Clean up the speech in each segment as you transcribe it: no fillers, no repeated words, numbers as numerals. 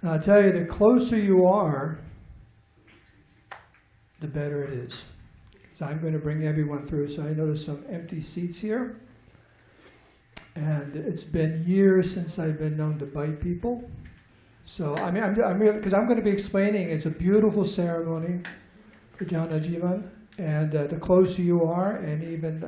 Now, I'll tell you, the closer you are, the better it is. So I'm going to bring everyone through. So I notice some empty seats here. And it's been years since I've been known to bite people. So I mean, because I'm going to be explaining, it's a beautiful ceremony for Jnana Jivan. And the closer you are, and even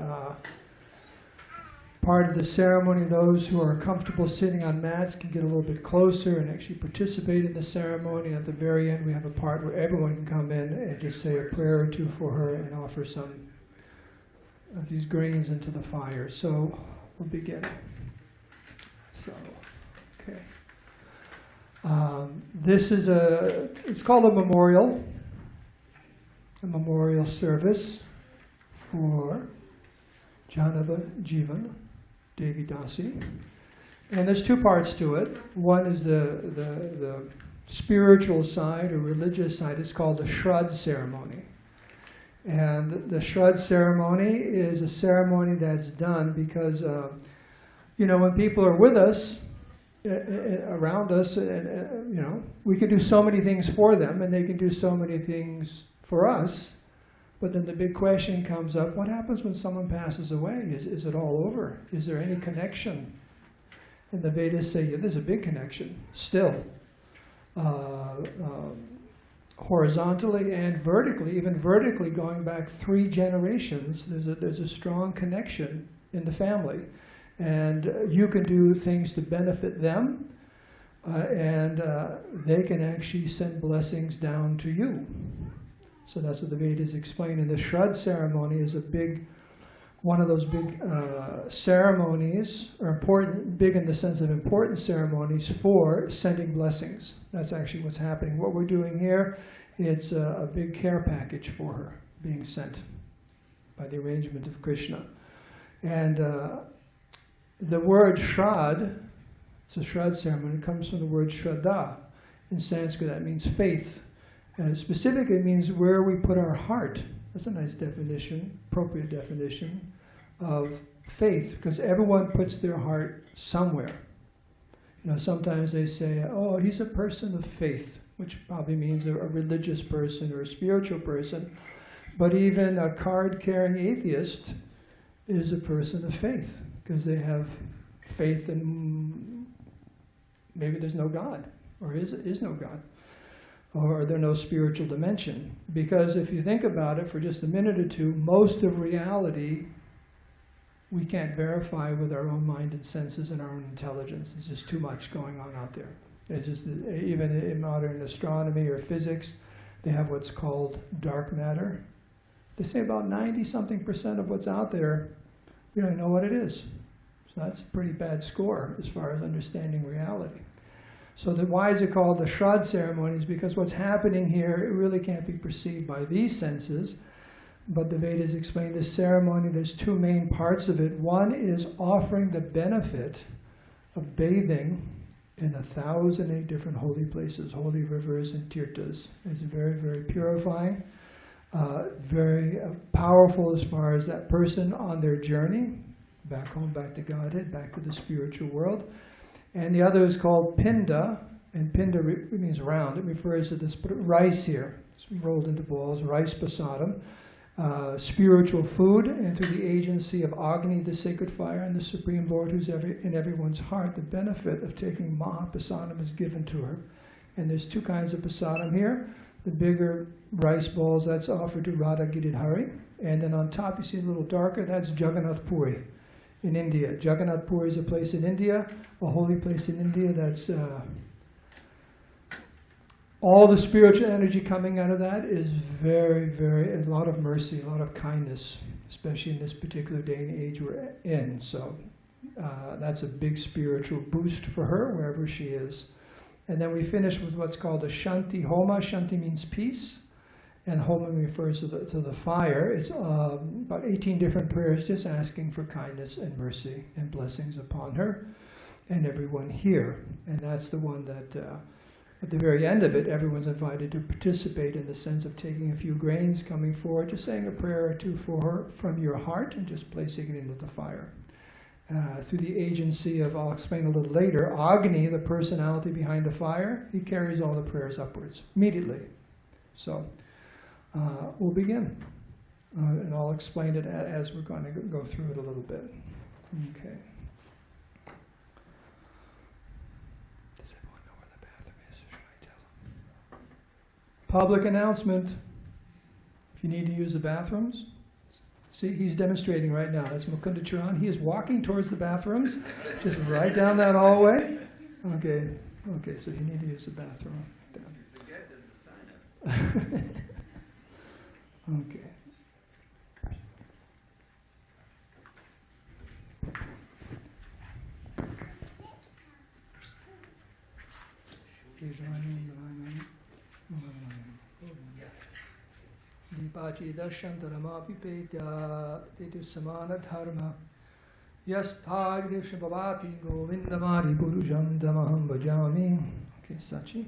part of the ceremony, those who are comfortable sitting on mats can get a little bit closer and actually participate in the ceremony. At the very end, we have a part where everyone can come in and just say a prayer or two for her and offer some of these grains into the fire. So we'll begin. So, okay. This is it's called a memorial service for Jahnava Jivana Dasi. And there's two parts to it. One is the spiritual side or religious side. It's called the Shrad ceremony. And the Shrad ceremony is a ceremony that's done because, when people are with us, around us, we can do so many things for them, and they can do so many things for us. But then the big question comes up, what happens when someone passes away? Is it all over? Is there any connection? And the Vedas say, yeah, there's a big connection, still. Horizontally and vertically, even vertically going back 3 generations, there's a strong connection in the family. And you can do things to benefit them, and they can actually send blessings down to you. So that's what the Vedas explain. And the Shrad ceremony is one of those big ceremonies, or important, big in the sense of important ceremonies for sending blessings. That's actually what's happening. What we're doing here, it's a big care package for her being sent by the arrangement of Krishna. And the word Shrad, it's a Shrad ceremony, comes from the word Shraddha. In Sanskrit, that means faith. And specifically it means where we put our heart. That's a nice definition, appropriate definition of faith, because everyone puts their heart somewhere. Sometimes they say, oh, he's a person of faith, which probably means a religious person or a spiritual person. But even a card-carrying atheist is a person of faith, because they have faith in maybe there's no God, or is no God, or there's no spiritual dimension. Because if you think about it for just a minute or two, most of reality we can't verify with our own mind and senses and our own intelligence. There's just too much going on out there. It's just, even in modern astronomy or physics, they have what's called dark matter. They say about 90-something% of what's out there, we don't know what it is. So that's a pretty bad score as far as understanding reality. So why is it called the Shrad ceremonies? Because what's happening here, it really can't be perceived by these senses. But the Vedas explain this ceremony, there's 2 main parts of it. One is offering the benefit of bathing in 1,008 different holy places, holy rivers and tirthas. It's very, very purifying, very powerful as far as that person on their journey, back home, back to Godhead, back to the spiritual world. And the other is called Pinda, and Pinda means round. It refers to this rice here. It's rolled into balls, rice prasadam. Spiritual food, and through the agency of Agni, the sacred fire, and the Supreme Lord who's in everyone's heart, the benefit of taking Mahaprasadam is given to her. And there's 2 kinds of prasadam here. The bigger rice balls, that's offered to Radha Giridhari. And then on top, you see a little darker, that's Jagannath Puri in India. Jagannath Puri is a place in India, a holy place in India that's all the spiritual energy coming out of that is very, very, a lot of mercy, a lot of kindness, especially in this particular day and age we're in. So that's a big spiritual boost for her, wherever she is. And then we finish with what's called a Shanti Homa. Shanti means peace, and Homa refers to the fire. It's about 18 different prayers just asking for kindness and mercy and blessings upon her and everyone here. And that's the one that at the very end of it, everyone's invited to participate in the sense of taking a few grains, coming forward, just saying a prayer or two for her from your heart and just placing it into the fire. through the agency of, I'll explain a little later, Agni, the personality behind the fire, he carries all the prayers upwards immediately. So we'll begin. And I'll explain it as we're going to go through it a little bit. Okay. Does everyone know where the bathroom is, or should I tell them? Public announcement. If you need to use the bathrooms, see, he's demonstrating right now. That's Mukunda Charan. He is walking towards the bathrooms, just right down that hallway. Okay, okay, so if you need to use the bathroom. Okay. Dipachi dashantaramapi pedya tetu samana dharma yasthagri shabhavati govindamari purujam damaham bhajami. Okay, Sachi.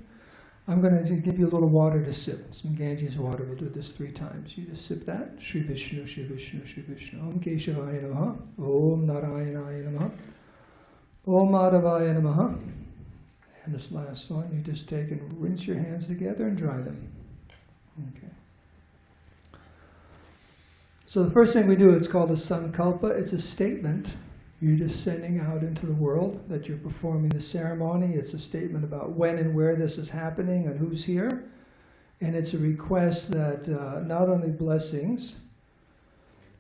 I'm going to give you a little water to sip, some Ganges water. We'll do this 3 times. You just sip that. Shri Vishnu, Shri Vishnu, Shri Vishnu. Om Keshavaya Namaha. Om Narayanaya Namaha. Om Madhavaya Namaha. And this last one, you just take and rinse your hands together and dry them. Okay. So the first thing we do, it's called a sankalpa. It's a statement. You're just sending out into the world that you're performing the ceremony. It's a statement about when and where this is happening and who's here. And it's a request that not only blessings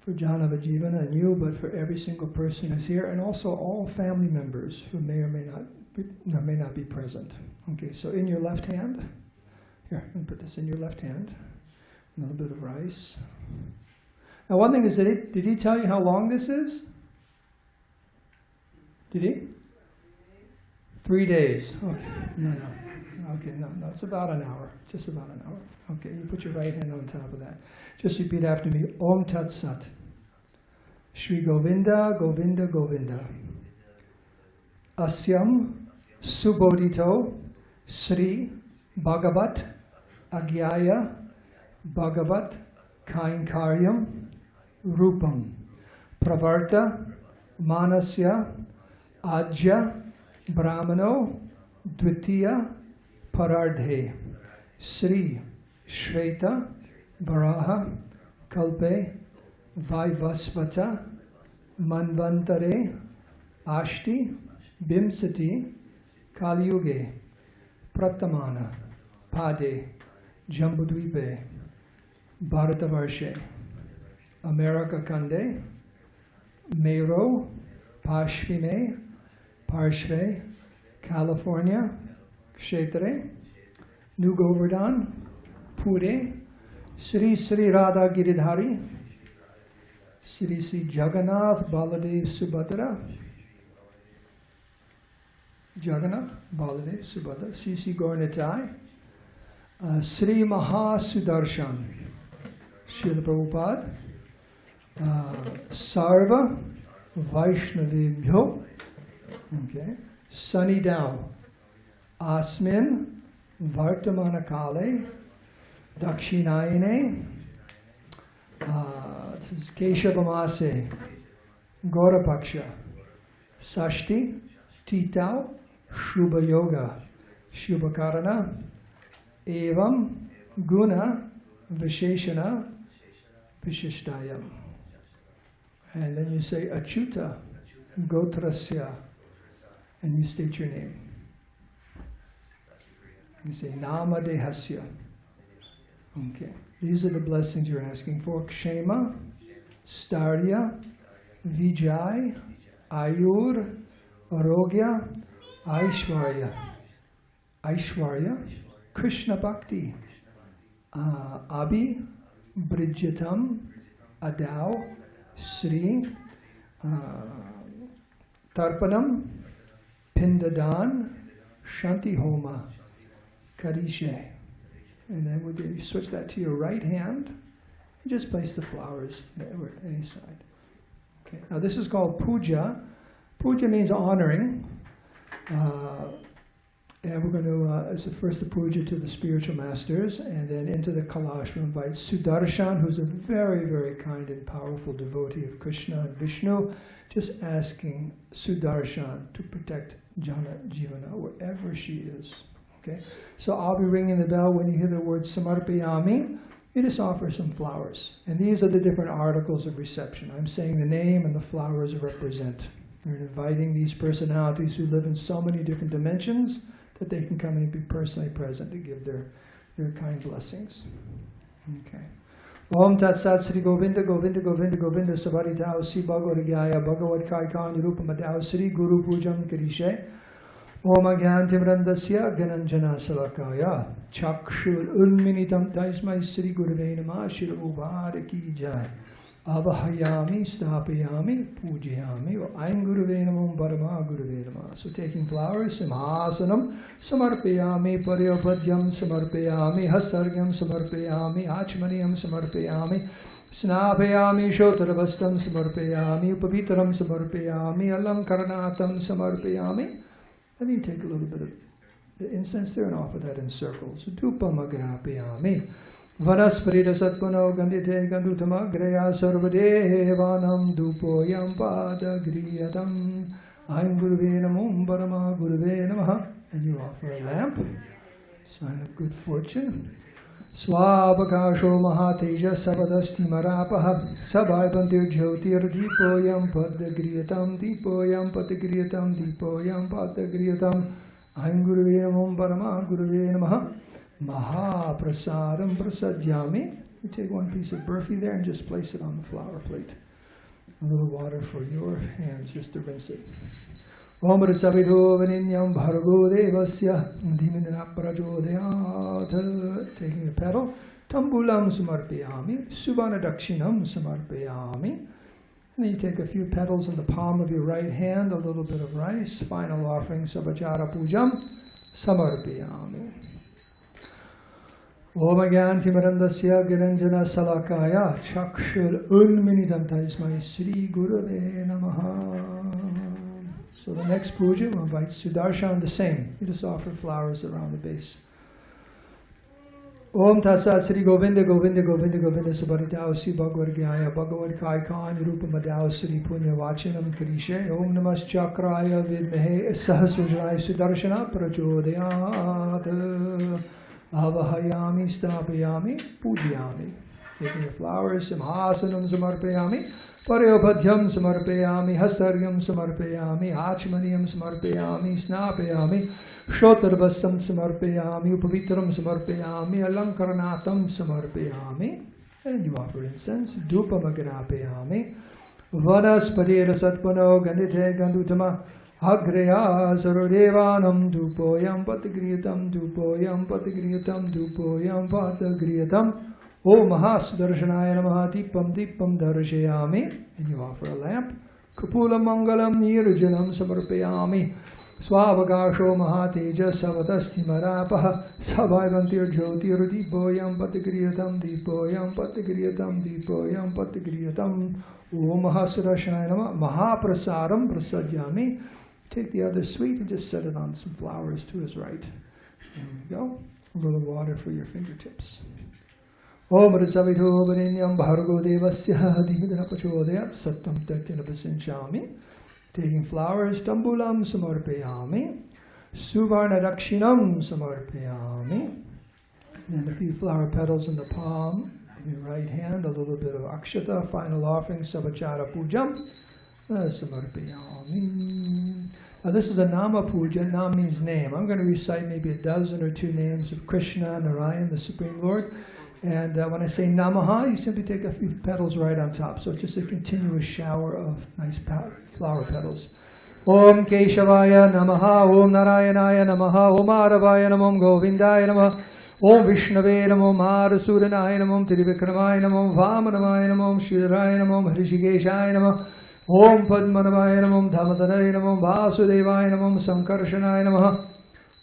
for Jahnava Jivana and you, but for every single person who's here, and also all family members who may or may not be present. Okay, so in your left hand, here, let me put this in your left hand. A little bit of rice. Now one thing is, did he tell you how long this is? Did he? 3 days. Okay. No. Okay, no, it's about an hour. Just about an hour. Okay, you put your right hand on top of that. Just repeat after me. Om Tat Sat. Shri Govinda, Govinda, Govinda. Asyam Subodhito Sri Bhagavat Agyaya Bhagavat Kainkaryam Rupam Pravarta Manasya Ajya Brahmano Dvitiya Parardhe Sri Shveta Varaha Kalpe Vaivasvata Manvantare Ashti Bimsati Kalyuge Pratamana Pade Jambudvipe Bharatavarshe America Kande Mero Pashvime Parshve California Kshetre New Govardhan Pune Sri Sri Radha Giridhari Sri Sri Jagannath Baladev Subhadra Jagannath Baladev Subhadra Sri Sri Gaurnitai Sri Maha Sudarshan Srila Prabhupada Sarva Vaishnavibhyo okay Sunny Dow Asmin Vartamanakale Dakshinayane this is Keshavamase Gaurapaksha Sashti Titau Shubha Yoga Shubhakarana Evam Guna Visheshana Vishishtayam. And then you say Achyuta Gotrasya and you state your name. You say Nama Dehasya. Okay. These are the blessings you're asking for. Kshema, Starya, Vijay, Ayur, Arogya, Aishwarya. Aishwarya, Krishna Bhakti, Abhi, Bridjatam, Adao, Sri, Tarpanam, Pindadan, Shanti Homa, Karishe. And then you switch that to your right hand and just place the flowers there or any side. Okay. Now this is called puja. Puja means honoring. And we're going to, as the first, the puja to the spiritual masters, and then into the Kalash we invite Sudarshan, who's a very, very kind and powerful devotee of Krishna and Vishnu, just asking Sudarshan to protect Jana Jivana wherever she is. Okay? So I'll be ringing the bell when you hear the word Samarpayami. You just offer some flowers. And these are the different articles of reception. I'm saying the name and the flowers represent. We're inviting these personalities who live in so many different dimensions that they can come and be personally present to give their kind blessings. Okay. Om Tat Sat Sri Govinda Govinda Govinda Govinda Sabaritao Si Bhagavad Gaya Bhagavad Kaikan Rupamadao Sri Guru Pujam Kirishe Om Agyantimrandasya Gananjana Salakaya Chakshur Unminitam Taismai Sri Gurave Namah Shri Ubaraki Jai Abhayami Stapayami Pujayami Aim Gurave Namam Parama Gurave Namah. So taking flowers, Simhasanam Samarpayami Paryapadyam Samarpayami Hastargyam Samarpayami Achmaniyam Samarpayami Snapayami Shotarabastam Samarpayami Upavitaram Samarpayami Alamkaranatam Samarpayami. And you take a little bit of the incense there and offer that in circles. Dupamagrapayami Vanasparita Satpano Gandhite Gandutama Graya Sarvadevanam Dupoyam Pada Griyatam Aim Gurave Namam Parama Gurave Namaha. And you offer a lamp, sign of good fortune. Swabakasho Mahateja Sabadasti Marapaha Sabaibantir Jyotir Dipoyam Padagriyatam Dipoyam Padagriyatam Dipoyam Padagriyatam Aim Gurave Namam Parama Gurave Namaha. Mahaprasadam prasadyami. You take one piece of burfi there and just place it on the flower plate. A little water for your hands just to rinse it. Om Ritsavidho Vaninyam Bhargo Devasya Dhimindana Prajodayat. Taking the petal. Tambulam Samarpayami. Subhana Dakshinam Samarpayami. And then you take a few petals in the palm of your right hand, a little bit of rice. Final offering, Sabachara Pujam Samarpayami. Om Agyantimrandasya Giranjana Salakaya Chakshur Unminitam Taismai Sri Gurave Namaha. So the next puja, we'll invite Sudarshan, the same. You just offer flowers around the base. Om Tatsat Sri Govinda Govinda Govinda Govinda Sabaritao Si Bhagavad Gaya Bhagavad Kaikan Rupamadao Sri Punya Vachanam Kirishe Om Namas Chakraya Vidmehe Sahasrajaya Sudarshana Prachodayat. Avahayami Stapayami Pujayami. Taking the flowers, Simhasanam Samarpayami, Paryopadhyam Samarpayami, Hastaryam Samarpayami, Achmaniyam Samarpayami, Snapayami, Shotarvastam Samarpayami, Upavitram Samarpayami, Alankaranatam Samarpayami. And you offer incense, Dupamagrapayami, Vanaspadira Satpano Gandhite Gandutama. Agraya Sarodevanam Dupoyam Patagriyatam Dupoyam Patagriyatam Dupoyam Patagriyatam O Mahasudarshanaya Namaha Dipam Dipam Darshayami. And you offer a lamp. Kapula Mangalam Nirajanam Samarpayami Swavagasho Mahateja Savadasti Marapaha Sabaivantir Jyotir Dipoyam Patagriyatam Dipoyam Patagriyatam Dipoyam Patagriyatam O Mahasudarshanaya Namaha Mahaprasaram Prasadyami. Take the other sweet and just set it on some flowers to his right. There we go. A little water for your fingertips. Om Ritsavidho Vaninyam Bhargo Devasya Dhimidana Prachodayat Sattam Tatyana Pasinchami. Taking flowers, Tambulam Samarpayami. Suvarna Dakshinam Samarpayami. And a few flower petals in the palm of your right hand, a little bit of Akshata, final offering, Sabachara Pujam. Samarpayami. Now this is a Nama Puja. Nam means name. I'm going to recite maybe a dozen or two names of Krishna, Narayan, the Supreme Lord. And when I say Namaha, you simply take a few petals right on top. So it's just a continuous shower of nice flower petals. Om Keshavaya Namaha, Om Narayanaya Namaha, Om Aravaya Namam Govindaya Namaha, Om Vishnave Namam Harasuranaya Namam Trivikramaya Namam Vamanamaya Namam Shiraya Namam Hrishikeshaya Namam Om Padmanamaya Namam Dhamadanaya Namam Vasudevaya Namam Sankarshanaya Namah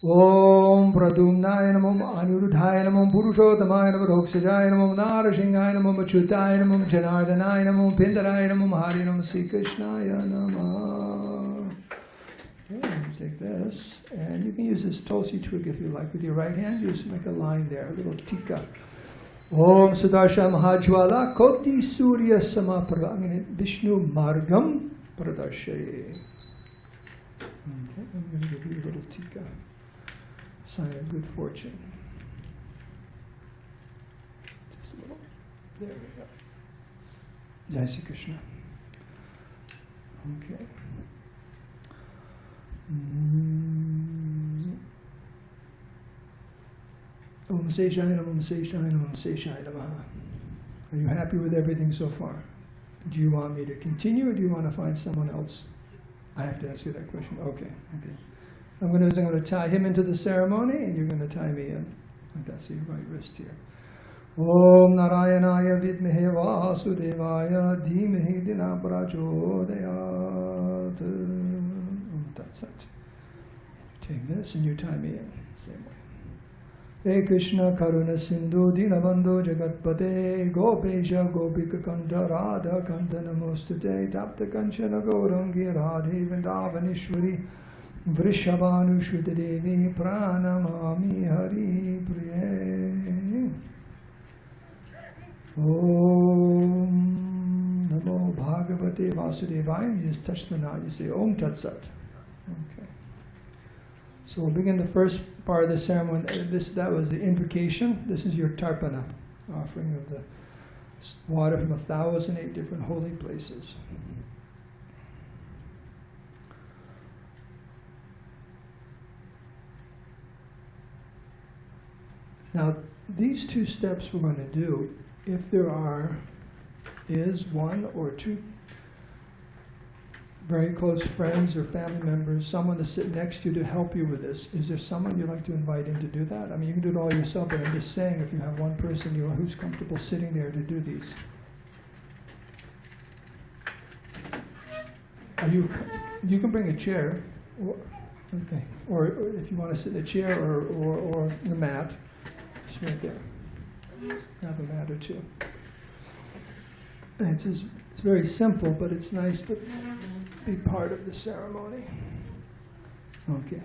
Om Pradumnaya Namam Anirudhaya Namam Purushottamaya Namam Roksajaya Namam Narasingaya Namam Achyutaya Namam Janardanaya Namam Pindaraya Namam Hari Namam Sri Krishnaya Namah. take this, and you can use this tulsi twig if you like. With your right hand, you just make a line there, a little tika. Om Sudarshan Mahajwala Koti Surya Samaprava. I'm going to Vishnu Margam Pradarshaye. Okay, I'm going to give you a little tika. Sign of good fortune. Just a little. There we go. Jai Sri Krishna. Okay. Om Seshayanam, Om Seshayanam, Om Seshayanam. Are you happy with everything so far? Do you want me to continue, or do you want to find someone else? I have to ask you that question. Okay. I'm going to tie him into the ceremony, and you're going to tie me in. Like that, so your right wrist here. Om Narayanaya Vidmehe Vasudevaya Dhimehi Dina Prachodayat. Om Tat Sat. Take this and you tie me in. Same way. Hey Krishna Karuna Sindhu Dinabandhu Jagatpate Gopesha Gopika Kanta Radha Kanta Namostute Tapta Kanchana Gaurangi Radhe Vrindavanishwari Vrishabhanu Shruti Pranamami Hari Priye. Om Namo Bhagavate Vasudevaya. You just touch the knot, you say Om Tat Sat. Okay. So we'll begin the first part of the ceremony. That was the invocation. This is your tarpana, offering of the water from 1,008 different holy places. Now, these two steps we're going to do, if there is one or two very close friends or family members, someone to sit next to you to help you with this. Is there someone you'd like to invite in to do that? I mean, you can do it all yourself, but I'm just saying if you have one person who's comfortable sitting there to do these. You can bring a chair, okay, or if you want to sit in a chair or the mat, it's right there. Grab a mat or two. And it's very simple, but it's nice to be part of the ceremony. Okay.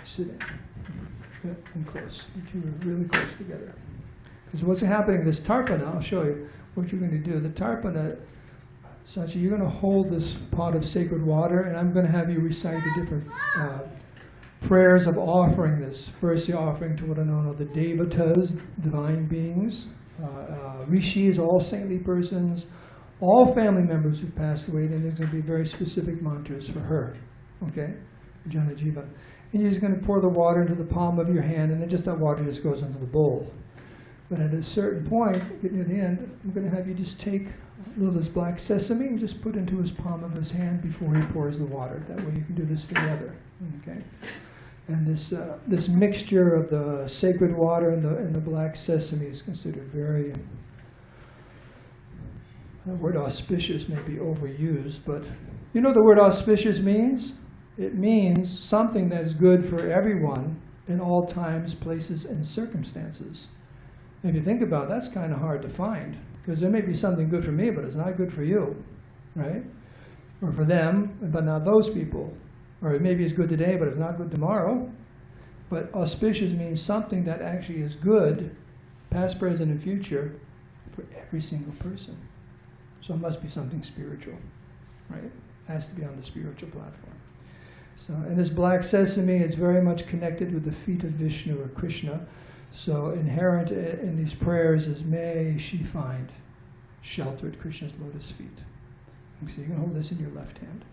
Sit in. Good and close. You two are really close together. Because what's happening, this tarpana, I'll show you what you're going to do. The tarpana, Sachi, you're going to hold this pot of sacred water, and I'm going to have you recite the different prayers of offering this. First, the offering to what are known as the devatas, divine beings, rishis, all saintly persons, all family members who've passed away, and there's going to be very specific mantras for her, okay? Jahnava Jivana. And you're just going to pour the water into the palm of your hand, and then just that water just goes into the bowl. But at a certain point, getting near the end, I'm going to have you just take a little of this black sesame and just put into his palm of his hand before he pours the water. That way you can do this together, okay? And this mixture of the sacred water and the black sesame is considered very... The word auspicious may be overused, but you know what the word auspicious means? It means something that's good for everyone in all times, places, and circumstances. If you think about it, that's kind of hard to find, because there may be something good for me, but it's not good for you, right? Or for them, but not those people. Or it maybe it's good today, but it's not good tomorrow. But auspicious means something that actually is good, past, present, and future, for every single person. So it must be something spiritual, right? It has to be on the spiritual platform. So, and this black sesame is very much connected with the feet of Vishnu or Krishna. So inherent in these prayers is, may she find shelter at Krishna's lotus feet. So you can hold this in your left hand.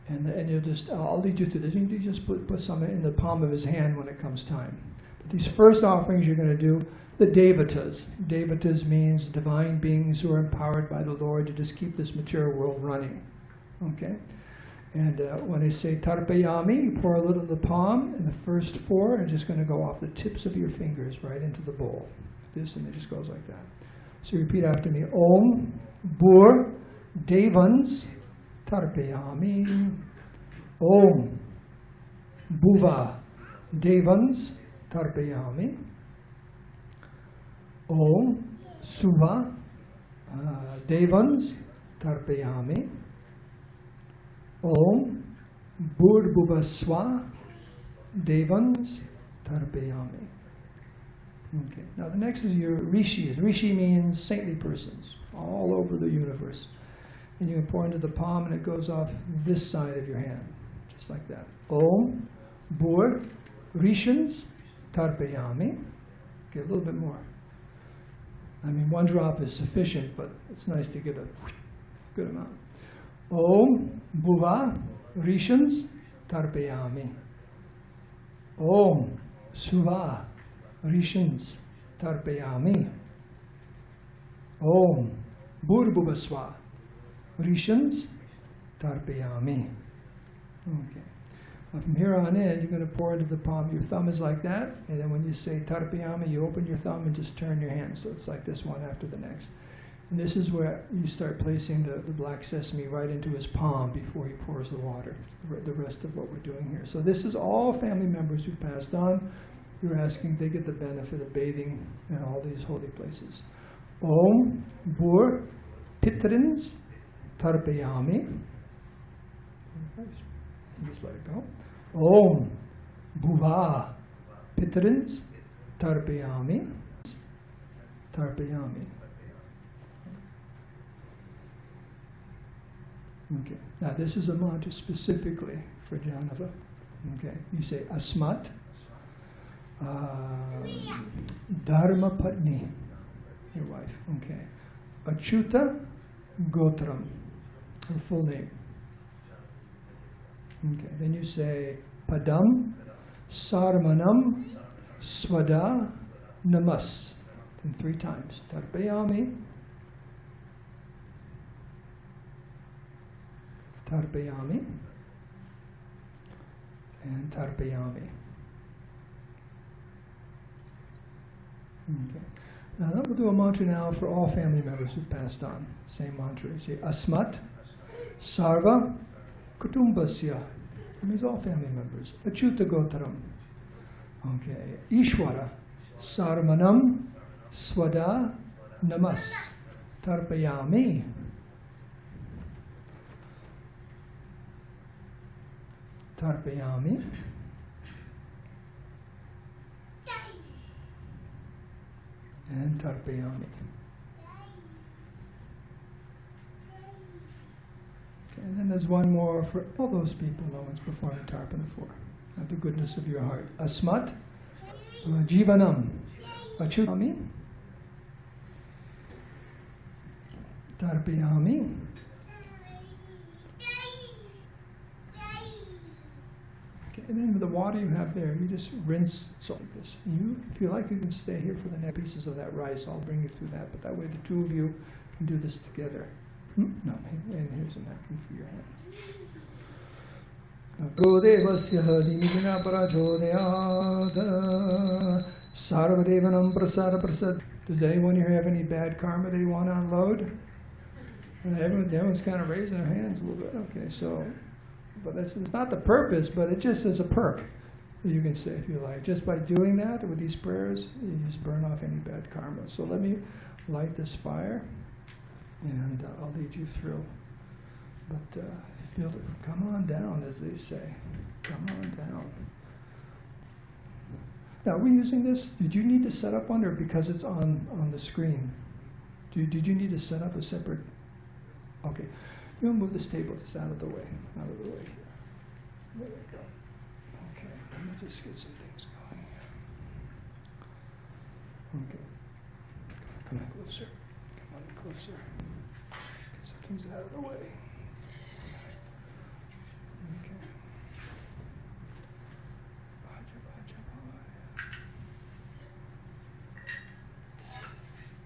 And you'll just, I'll lead you through this. You just put some in the palm of his hand when it comes time. But these first offerings you're going to do, the devatas. Devatas means divine beings who are empowered by the Lord to just keep this material world running. Okay? And when I say tarpayami, you pour a little in the palm, and the first four are just going to go off the tips of your fingers right into the bowl. This, and it just goes like that. So repeat after me. Om, Bur, Devans, Tarpayami. Om, Bhuva, Devans, Tarpayami. Om, Suva, Devans, Tarpayami. Om, Bhurbhuvaswa Devans Tarpayami. Okay. Now the next is your rishis. Rishi means saintly persons all over the universe. And you can pour into the palm and it goes off this side of your hand. Just like that. Om Bhur Rishans Tarpayami. Okay, a little bit more. I mean, one drop is sufficient, but it's nice to get a good amount. Om Bhuva Rishans Tarpayami. Om Suva Rishans Tarpayami. Om Bhurbhuvaswa Rishans Tarpayami. Okay. Now from here on in, you're going to pour into the palm. Your thumb is like that, and then when you say Tarpayami, you open your thumb and just turn your hand. So it's like this, one after the next. And this is where you start placing the black sesame right into his palm before he pours the water, the rest of what we're doing here. So this is all family members who passed on. You're asking, they get the benefit of bathing in all these holy places. Om Bhur Pitrins Tarpayami. Just let it go. Om Bhuva Pitrins Tarpayami. Tarpayami. Okay. Now this is a mantra specifically for Jahnava. Okay. You say Asmat Dharma Patni, your wife. Okay. Achyuta Gotram, her full name. Okay. Then you say Padam Sarmanam Swada Namas. And 3 times. Tarpayami. Tarpayami. And Tarpayami. Okay. Now we'll do a mantra now for all family members who've passed on. Same mantra. You say Asmat Sarva Kutumbasya. That means all family members. Achyuta Gotaram. Okay. Ishwara Sarmanam Swada Namas Tarpayami. Tarpayami. And Tarpayami. Okay, and then there's one more for all those people no one's performed Tarpana for. Have the goodness of your heart. Asmat Jivanam Achyutami. Tarpayami. Okay, and then with the water you have there, you just rinse so like this. You, if you like, you can stay here for the next pieces of that rice. I'll bring you through that, but that way the 2 of you can do this together. No, and here's a napkin for your hands. Godevasya dimigina prachodayada sarvadevanam prasada prasad. Does anyone here have any bad karma they want to unload? Everyone's kind of raising their hands a little bit. Okay, so, but it's not the purpose, but it just is a perk that you can say if you like. Just by doing that with these prayers, you just burn off any bad karma. So let me light this fire, and I'll lead you through. But feel it. Come on down, as they say. Come on down. Now, are we using this? Did you need to set up one, or because it's on the screen? Did you need to set up a separate? Okay. We'll move this table just out of the way. Out of the way here. There we go. Okay. Let me just get some things going here. Okay. Come on closer. Come on closer. Get some things out of the way. Okay.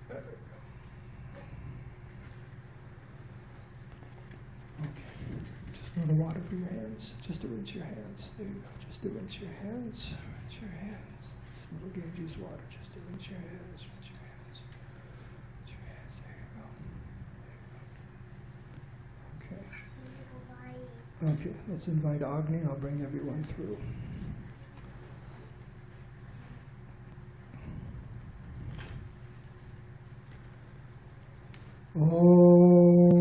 There we go. The water for your hands, just to rinse your hands. There you go, just to rinse your hands, rinse your hands. Just a little game juice water, just to rinse your hands, rinse your hands, rinse your hands. There you go. Okay. Okay, let's invite Agni. I'll bring everyone through. Om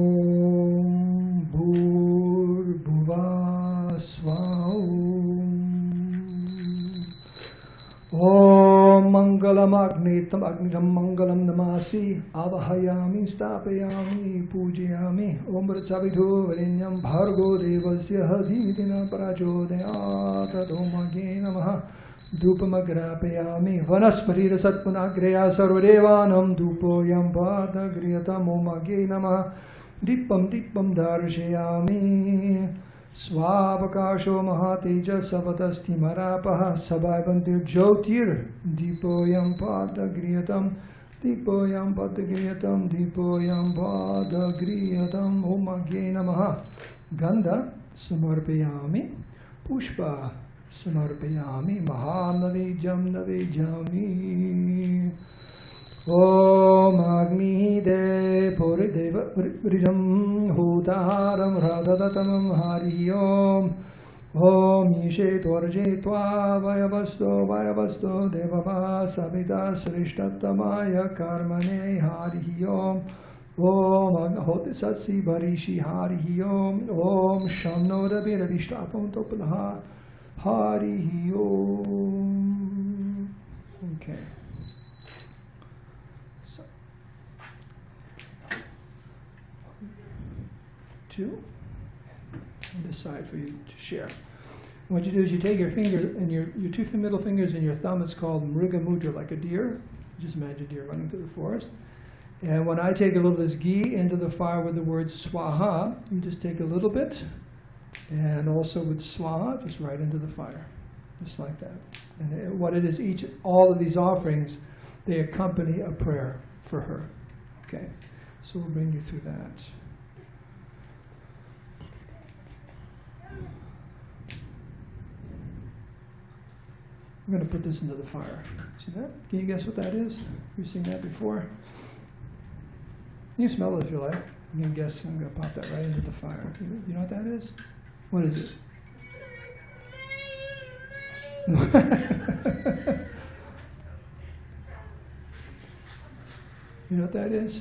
Bhur Bhuva Swa Om Mangalam Agnitam Agnitam Mangalam Namasi Avahayami Stapayami Pujayami Om Ratsavidhu Varinyam Bhargo Devasya Dhimidina Prachodayat Omage Namaha Dupamagrapayami Vanasparira Satpunagreya Sarvadevanam Dupoyam Padagriyatam Omage Namaha Dipam Dipam Darshayami Swavakasho Mahateja Savadasti Marapaha Sabaibantir Jyotir Dipoyam Padagriyatam Dipoyam Padagriyatam Dipoyam Padagriyatam Omage Namaha Gandha Samarpayami Pushpa Samarpayami Mahanavijam Navijami Om Agni De Purideva Puridam Hutaram Radhadatamam Hari Om Om Ishe Tvarje Tva Vayavasto Devava Sabita Srishtatamaya Karmane Hari Om Om Agahoti Satsi Barishi Hari Om Om Shamnoda Viravishtatam Topalaha Hari Om. Okay. Two on this side for you to share. What you do is you take your finger and your two middle fingers and your thumb. It's called Mriga Mudra, like a deer. Just imagine a deer running through the forest. And when I take a little of this ghee into the fire with the word Swaha, you just take a little bit, and also with Swaha, just right into the fire, just like that. And what it is, all of these offerings, they accompany a prayer for her. Okay, so we'll bring you through that. I'm going to put this into the fire. See that? Can you guess what that is? You've seen that before? You can smell it if you like. You can guess. I'm going to pop that right into the fire. You know what that is? What is it? You know what that is?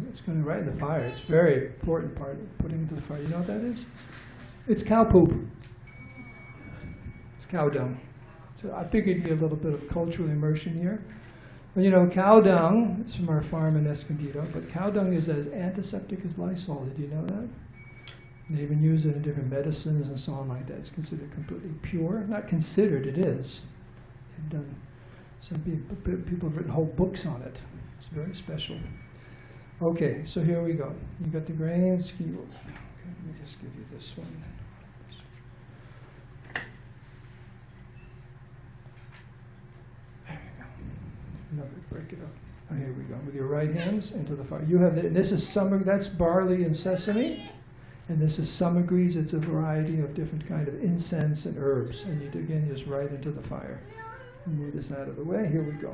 It's going right in the fire. It's a very important part of putting it into the fire. You know what that is? It's cow poop. Cow dung. So I figured you get a little bit of cultural immersion here. Well, you know, cow dung is from our farm in Escondido, but cow dung is as antiseptic as Lysol. Did you know that? They even use it in different medicines and so on like that. It's considered completely pure. Not considered, it is. They've done, some people have written whole books on it. It's very special. Okay, so here we go. You got the grains. Okay, let me just give you this one. Break it up. Oh, here we go. With your right hands into the fire. You have this is that's barley and sesame, and this is samagris. It's a variety of different kind of incense and herbs, and you again just right into the fire. Move this out of the way. Here we go.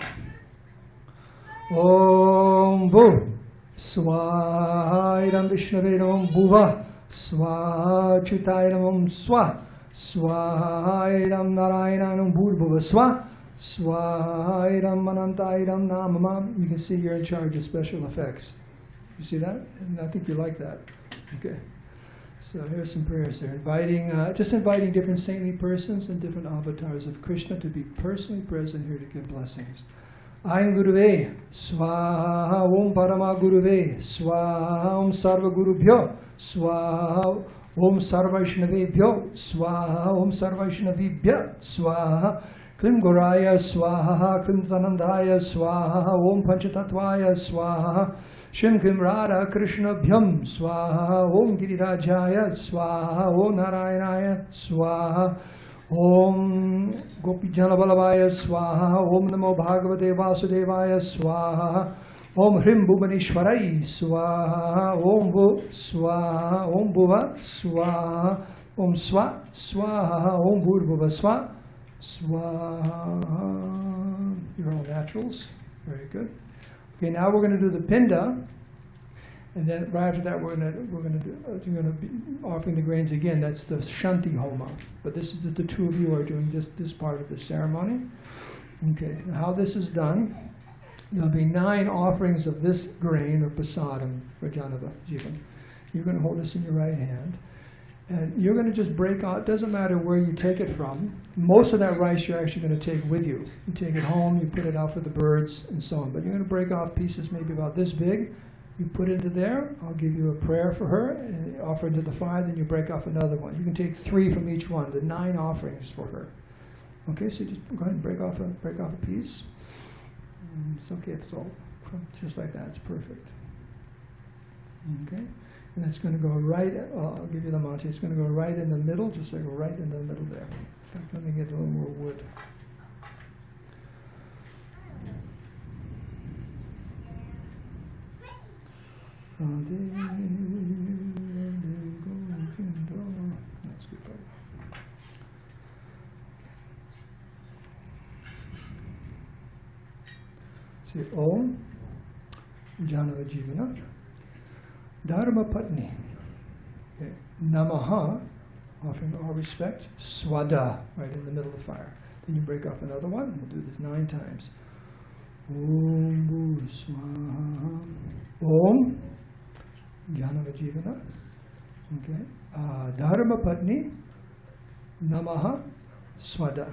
Om Bhu Swairam Vishnavedam Bhuva Swachitairam Om Swa Swairam Narayanam Bhurbuva Swa Swairam Manantairam Namama. You can see you're in charge of special effects. You see that? And I think you like that. Okay. So here's some prayers there. Just inviting different saintly persons and different avatars of Krishna to be personally present here to give blessings. Aim Guruve, Swaha Om Parama Guruve, Swaha Om Sarva Gurubhyo, Swaha Om Sarvaishnavebhyo, Swaha Om Sarvaishnavibhya, Swaha Klim Goraya Swaha, Klim Tanandaya Swaha, Om Panchatatvaya Swaha, Shim Klim Radha Krishna Bhyam Swaha, Om Girirajaya Swaha, Om Narayanaya Swaha, Om Gopi Janabalabaya Swaha, Om Namo Bhagavate Vasudevaya Swaha, Om Hrim Bhuvanishwarai Swaha, Om Bhu Swaha, Om Bhuva Swaha, Om Swa Swaha, Om Bhurbuva Swa Swaha. You're all naturals. Very good. Okay, now we're going to do the pinda, and then right after that we're going to be offering the grains again. That's the Shanti Homa. But this is the two of you are doing this part of the ceremony. Okay, now how this is done, there'll be 9 offerings of this grain or prasadam for Jahnava Jivana. You're going to hold this in your right hand. And you're going to just break out, doesn't matter where you take it from. Most of that rice you're actually going to take with you. You take it home, you put it out for the birds, and so on. But you're going to break off pieces maybe about this big. You put it into there. I'll give you a prayer for her, and offer it to the fire, then you break off another one. You can take 3 from each one, the 9 offerings for her. Okay, so just go ahead and break off a piece. It's okay if it's all just like that. It's perfect. Okay? And it's going to go right, I'll give you the mantra, it's going to go right in the middle, just like right in the middle there. In fact, let me get a little more wood. That's good for you. Say Om Jahnava Jivana Dharma Patni. Okay. Namaha, offering all respect. Swada, right in the middle of the fire. Then you break off another one. We'll do this 9 times. Om Bhu Swaha. Om Jahnava Jivana. Okay. Dharma Patni. Namaha Swada.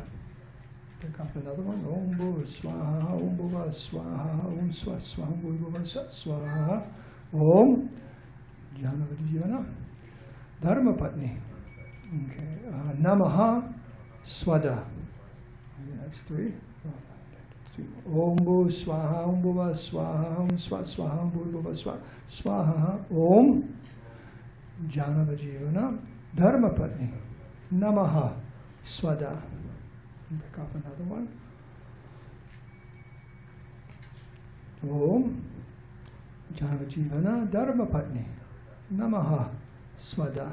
Break off another one. Om Bhu Swaha. Om Bhuva Swaha. Om Swa Swaha. Om Bhuva Swaha. Om Jahnava Jivana Dharma Patni. Okay. Namaha Swada. Okay, that's 3. Om Bhu Swaha. Om Bhuva Swaha. Om Swa Swaha. Om Bhuva Swaha. Om Jahnava Jivana Dharma Patni. Namaha Swada. Break off another one. Om Jahnava Jivana Dharma Patni. Namaha Swada.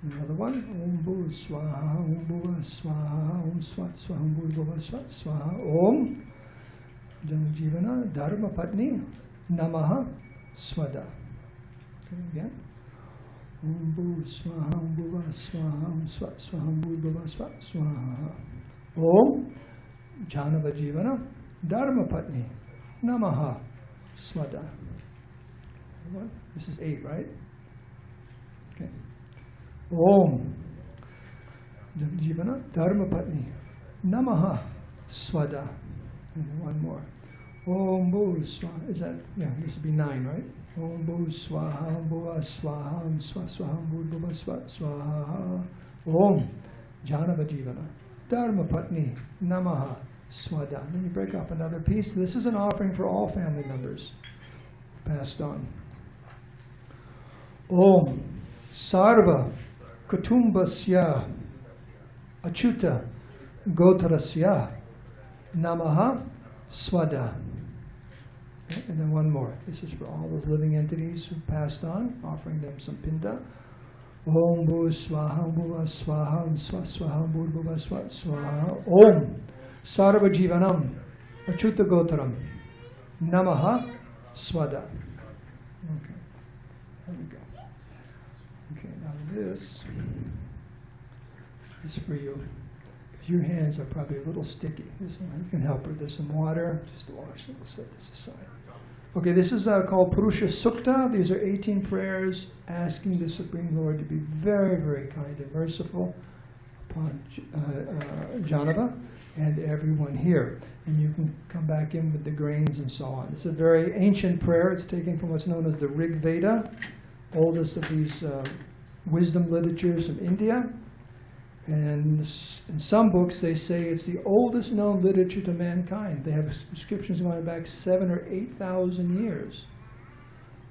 Another one. Om Bhu Swaha. Om Bhuva Swaha. Om Swa Swaha. Om Bhuva Swaha. Om Jahnava Jivana Dharma Patni. Namaha Swada. Okay, again. Om Bhu Swaha. Om Bhuva Swaha. Om Swa Swaha. Om Bhuva Swaha. Om Jahnava Jivana Dharma Patni. Namaha Swada. This is 8, right? Okay. Om Jivana Dharma Patni. Namaha Swada. And one more. Om Bhu Swaha. Is that, yeah, this would be 9, right? Om Bhu Swaha. Om Bhuva Swaha. Om Swa Swaha. Om Bhuva Swaha. Om Jahnava Jivana Dharma Patni. Namaha Swada. Then you break off another piece. This is an offering for all family members. Passed on. Om Sarva Kutumbasya Achyuta Gotrasya Namaha Swada. Okay, and then one more. This is for all those living entities who passed on, offering them some pinda. Om Bhu Swaha. Om Bhuva Swaha. Om Swa Swaha. Om Bhuva Swaha. Om Sarva Jivanam Achyuta Gotram Namaha Swada. Okay, there we go. Okay, now this is for you, because your hands are probably a little sticky. You can help her. There's some water, just to wash it. We'll set this aside. Okay, this is called Purusha Sukta. These are 18 prayers asking the Supreme Lord to be very, very kind and merciful upon Jahnava and everyone here. And you can come back in with the grains and so on. It's a very ancient prayer. It's taken from what's known as the Rig Veda, oldest of these wisdom literatures from India. And in some books they say it's the oldest known literature to mankind. They have inscriptions going back 7,000 or 8,000 years.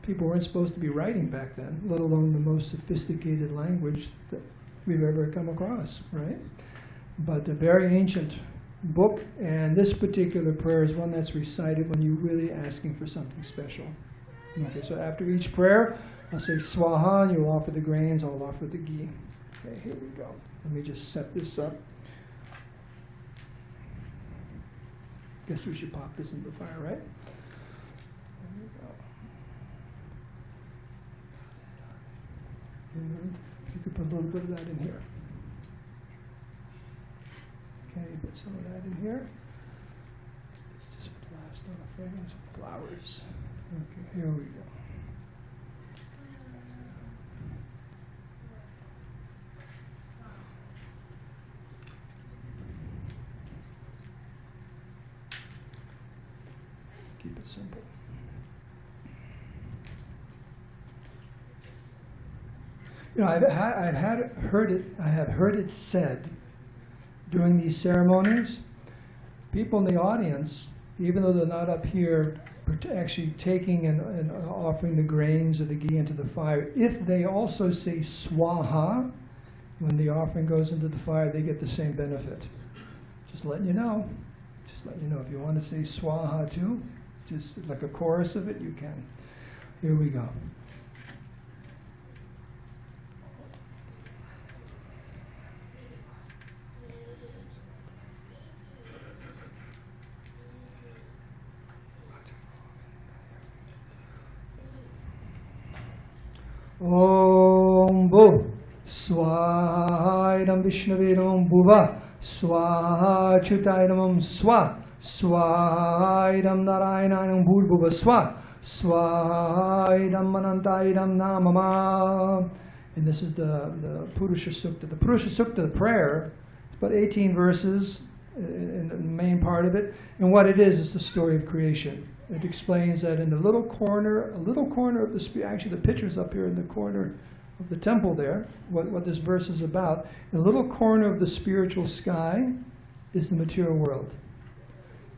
People weren't supposed to be writing back then, let alone the most sophisticated language that we've ever come across, right? But a very ancient book, and this particular prayer is one that's recited when you're really asking for something special. Okay, so after each prayer, I'll say Swaha, and you'll offer the grains, I'll offer the ghee. Okay, here we go. Let me just set this up. Guess we should pop this in the fire, right? There we go. And you could put a little bit of that in here. Okay, put some of that in here. Let's just blast on a fragrance of flowers. Okay, here we go. it simple. You know, I have heard it said during these ceremonies, people in the audience, even though they're not up here actually taking and offering the grains or the ghee into the fire, if they also say swaha, when the offering goes into the fire, they get the same benefit. Just letting you know. Just letting you know. If you want to say swaha too, just like a chorus of it, you can. Here we go. Om Bhu Swaha Idam Vishnavedam Bhuva Swaha Chutaidam Swa Swaha Idam Narayanam Bhulbhuva Swa Swaha Idam Manantaidam Namama. And this is the Purusha Sukta. The Purusha Sukta, the prayer, about 18 verses in the main part of it. And what it is the story of creation. It explains that in the little corner of the, actually the picture's up here in the corner of the temple there, what this verse is about. In the little corner of the spiritual sky is the material world.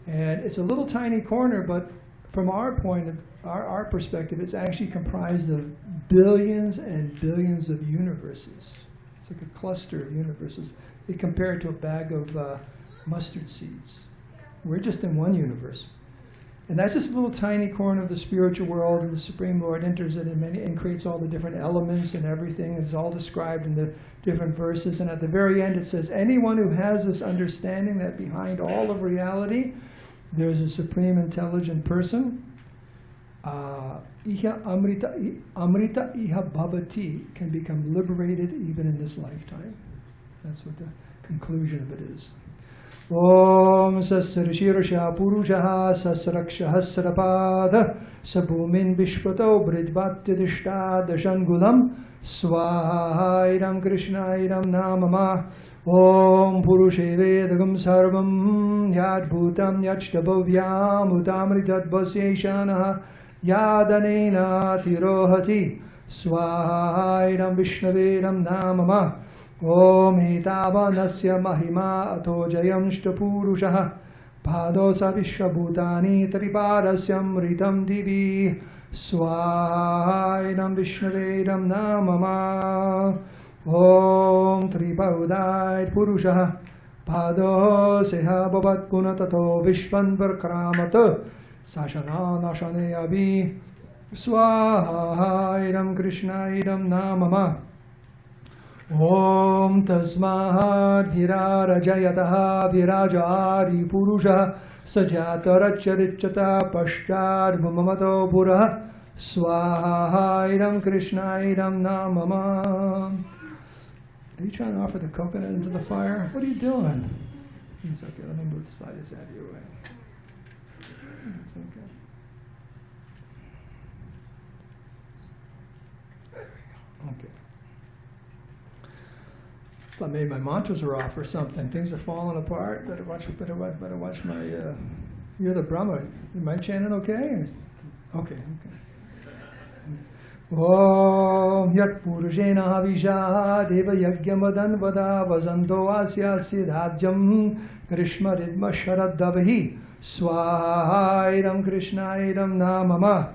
And it's a little tiny corner, but from our point of, our perspective, it's actually comprised of billions and billions of universes. It's like a cluster of universes. They compare it to a bag of mustard seeds. We're just in one universe. And that's just a little tiny corner of the spiritual world, and the Supreme Lord enters it and creates all the different elements and everything. It's all described in the different verses. And at the very end it says, anyone who has this understanding that behind all of reality, there's a supreme intelligent person, iha amrita iha bhavati, can become liberated even in this lifetime. That's what the conclusion of it is. Om Sasarishirasha Purushaha Sasrakshahasrapad Sabhumin Vishpato Bridbhattidishta Dashangulam Swaha Idam Krishna Idam Namama Om Purushe Vedagam Sarvam Yadbhutam Yachtabhavyam Utamritat Bhasyeshana Yadanena Tirohati Swaha Idam Vishnavedam Namama Om Etavanasya Mahima Ato Jayamshta Purushaha Padosa Vishwabhutani Tripadasya Ritam Divi Swahaidam Vishnavedam Namama Om Tripaudait Purushaha Padoseha Bhavat Punatato Vishwan Varkramata Sashana Nashane Abhi Swahaidam Krishnaidam Namama Om Tasmad Virarajayataha Virajari Purusha Sajataracharichata Pashtad Mamato Pura Swahaidam Krishnaidam Namama. Are you trying to offer the coconut into the fire? What are you doing? It's okay, let me move the slide out of your way. It's okay. There we go. Okay. I made my mantras are off or something. Things are falling apart. Better watch my. You're the Brahma. Am I chanting okay? Okay. Om Yat Purusena Havisha Deva Yagyam Vadan Vada Vazanto Asya Siddhajam Krishna Ridma Sharadavahi Swahaidam Krishnaidam Namama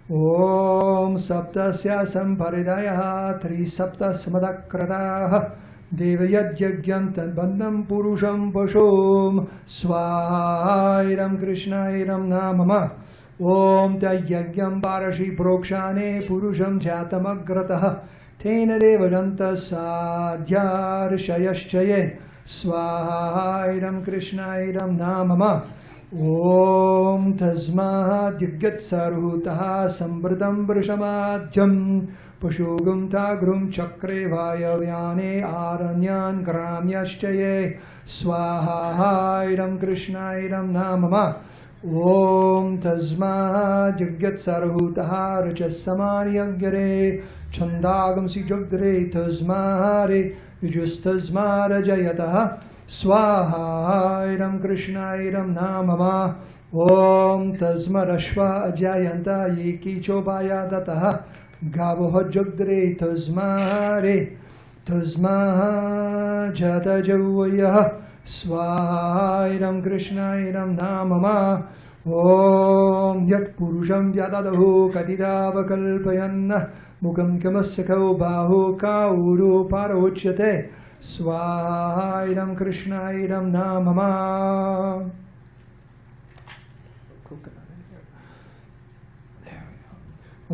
Om Saptasya Samparidaya Tri Sapta Samadakrataha Devayadyagyam Bandam Purusham Pashom Swahaidam Krishnaidam Namama Om Tyagyam Parashi Prokshane Purusham Jatamagrataha Tena Devajanta Sadhyar Shayaschaye Swahaidam Krishnaidam Namama Om Tasmad Yaggat Sarhutaha Sambradam Vrishamadhyam Pashugam Tagrum Chakre Vayavyane Aranyan Gramyashchaye Swahaidam Krishnaidam Namama Om Tasma Jagat Sarhutaha Rajasamani Aggare Chandagam Si Jagre Tasmare Yujustasma Rajayataha Swahaidam Krishnaidam Namama Om Tasmarashva Ajayanta Yeki Chobaya Dataha Gavoha Jugdre Tasmare Tasma Jata Javaya Swairam Krishnairam Namama Om Yat Purusham Vyadadahu Katidava Kalpayanna Mukam Kamasakau Bahu Kauru Parauchyate Swairam Krishnairam Namama.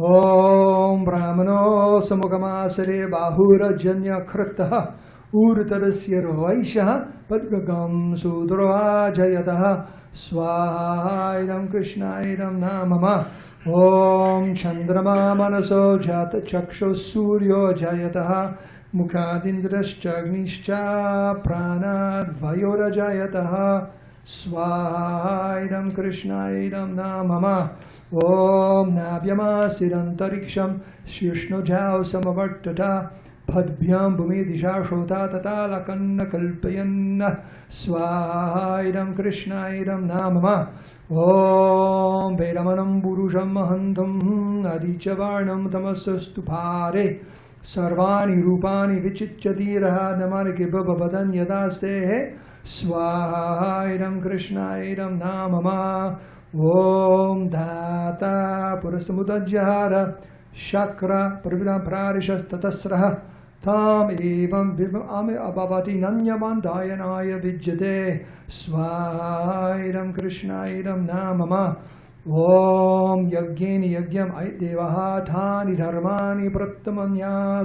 Om Brahmano Samugamasare Bahura Janya Kritaha Urtarasya Vaishaha Padgagam Sudra Jayataha Swairam Krishnairam Namama. Om Chandrama Manaso Jata Chaksho Suryo Jayataha Mukadindrascha Agnischa Pranad Vayora Jayataha Swairam Krishnairam Namama. Om Navyama Sirantariksham Shishno Jao Samavartata Padbhyam Bhumi Disha Shrota Tata Lakanna Kalpayanna Swairam Krishnairam Namama. Om Vedamanam Purusham Mahantam Adichavarnam Tamasastupare Sarvani Rupani Vichichadiraha Namanike Babadan Yadaste Swairam Krishnairam Namama. Om Data Purasamudajyara Shakra Pravidam Prarishas Tatasraha Tam Evam Vivami Abhavati Nanyamandayanaya Vijjate Swairam Krishnairam Namama. Om Yagyeni Yagyam Aidevaha Thani Dharmani Prattamanya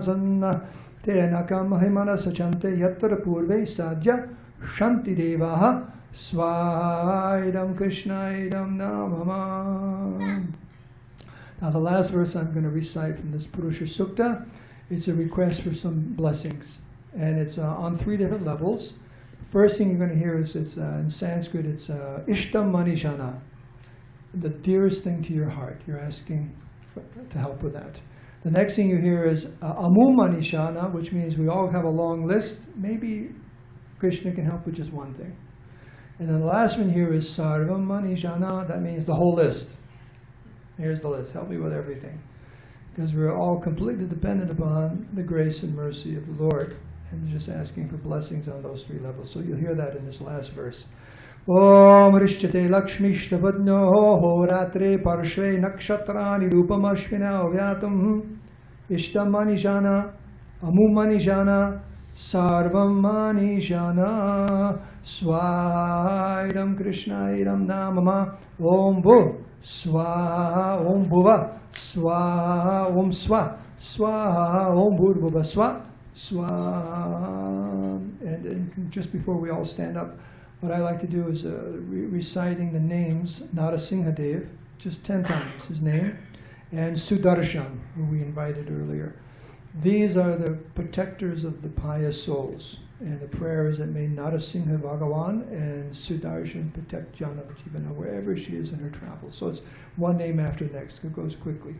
Tenakam Himana Sachante Yatra Purve Sadhya Shanti Devaha Swairam Krishnairam Namama. Now the last verse I'm going to recite from this Purusha Sukta, it's a request for some blessings. And it's on 3 different levels. First thing you're going to hear is, it's in Sanskrit, it's Ishtam Manishana, the dearest thing to your heart. You're asking to help with that. The next thing you hear is Amu Manishana, which means we all have a long list. Maybe Krishna can help with just one thing. And then the last one here is Sarvam Manishana, that means the whole list. Here's the list, help me with everything. Because we're all completely dependent upon the grace and mercy of the Lord. And just asking for blessings on those 3 levels. So you'll hear that in this last verse. Om Rishyate Lakshmi Shtabadno Horatre Parshve Nakshatrani Rupamashvina Vyatum Ishtam Manishana Amu Manishana Sarvam Manishana Swairam Krishnairam Namama. Om Bhu Swaha Om Bhuva Swaha Om Swa Swaha Om Bhurbhuva Swa Swaha. And just before we all stand up, what I like to do is reciting the names, Narasimhadev, just 10 times his name, and Sudarshan, who we invited earlier. These are the protectors of the pious souls. And the prayer is that may Narasimha Bhagavan and Sudarshan protect Jahnava Jivana wherever she is in her travels. So it's one name after the next. It goes quickly.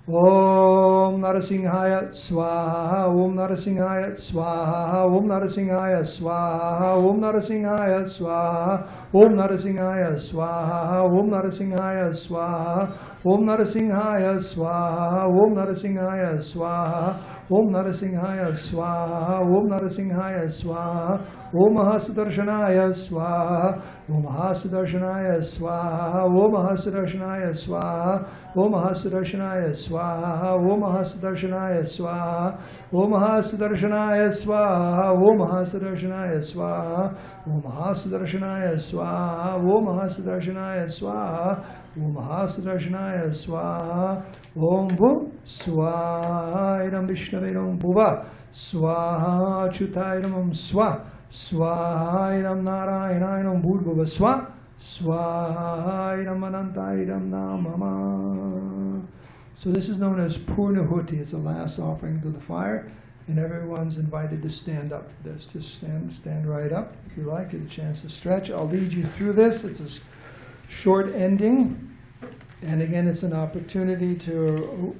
Om Narasimhaya Swaha Om Narasimhaya Swaha Om Narasimhaya Swaha Om Narasimhaya Swaha Om Narasimhaya Swaha Om Narasimhaya Swaha Om Narasimhaya Swaha Om Narasimhaya Swaha Om Narasimhaya Swaha Om Narasimhaya Swaha Om Mahasudarshanaya Swaha Om Mahasudarshanaya Swaha Om Mahasudarshanaya Swaha Om Mahasudarshanaya Swaha Om Mahasudarshanaya Swaha Om Mahasudarshanaya Swaha Om Mahasudarshanaya Swaha Om Mahasudarshanaya Swaha Om Mahasudarshanaya Swaha Om Mahasudarshanaya Swaha Om Bhu Swairam Vishnaviram Bhuva Swaha Chutairam Swa Swairam Narayanayam Bhurbhuva Swa Swairam Anantairam Namama. So this is known as Purnahuti. It's the last offering to the fire, and everyone's invited to stand up for this. Just stand right up if you like, get a chance to stretch. I'll lead you through this. It's a short ending, and again, it's an opportunity to,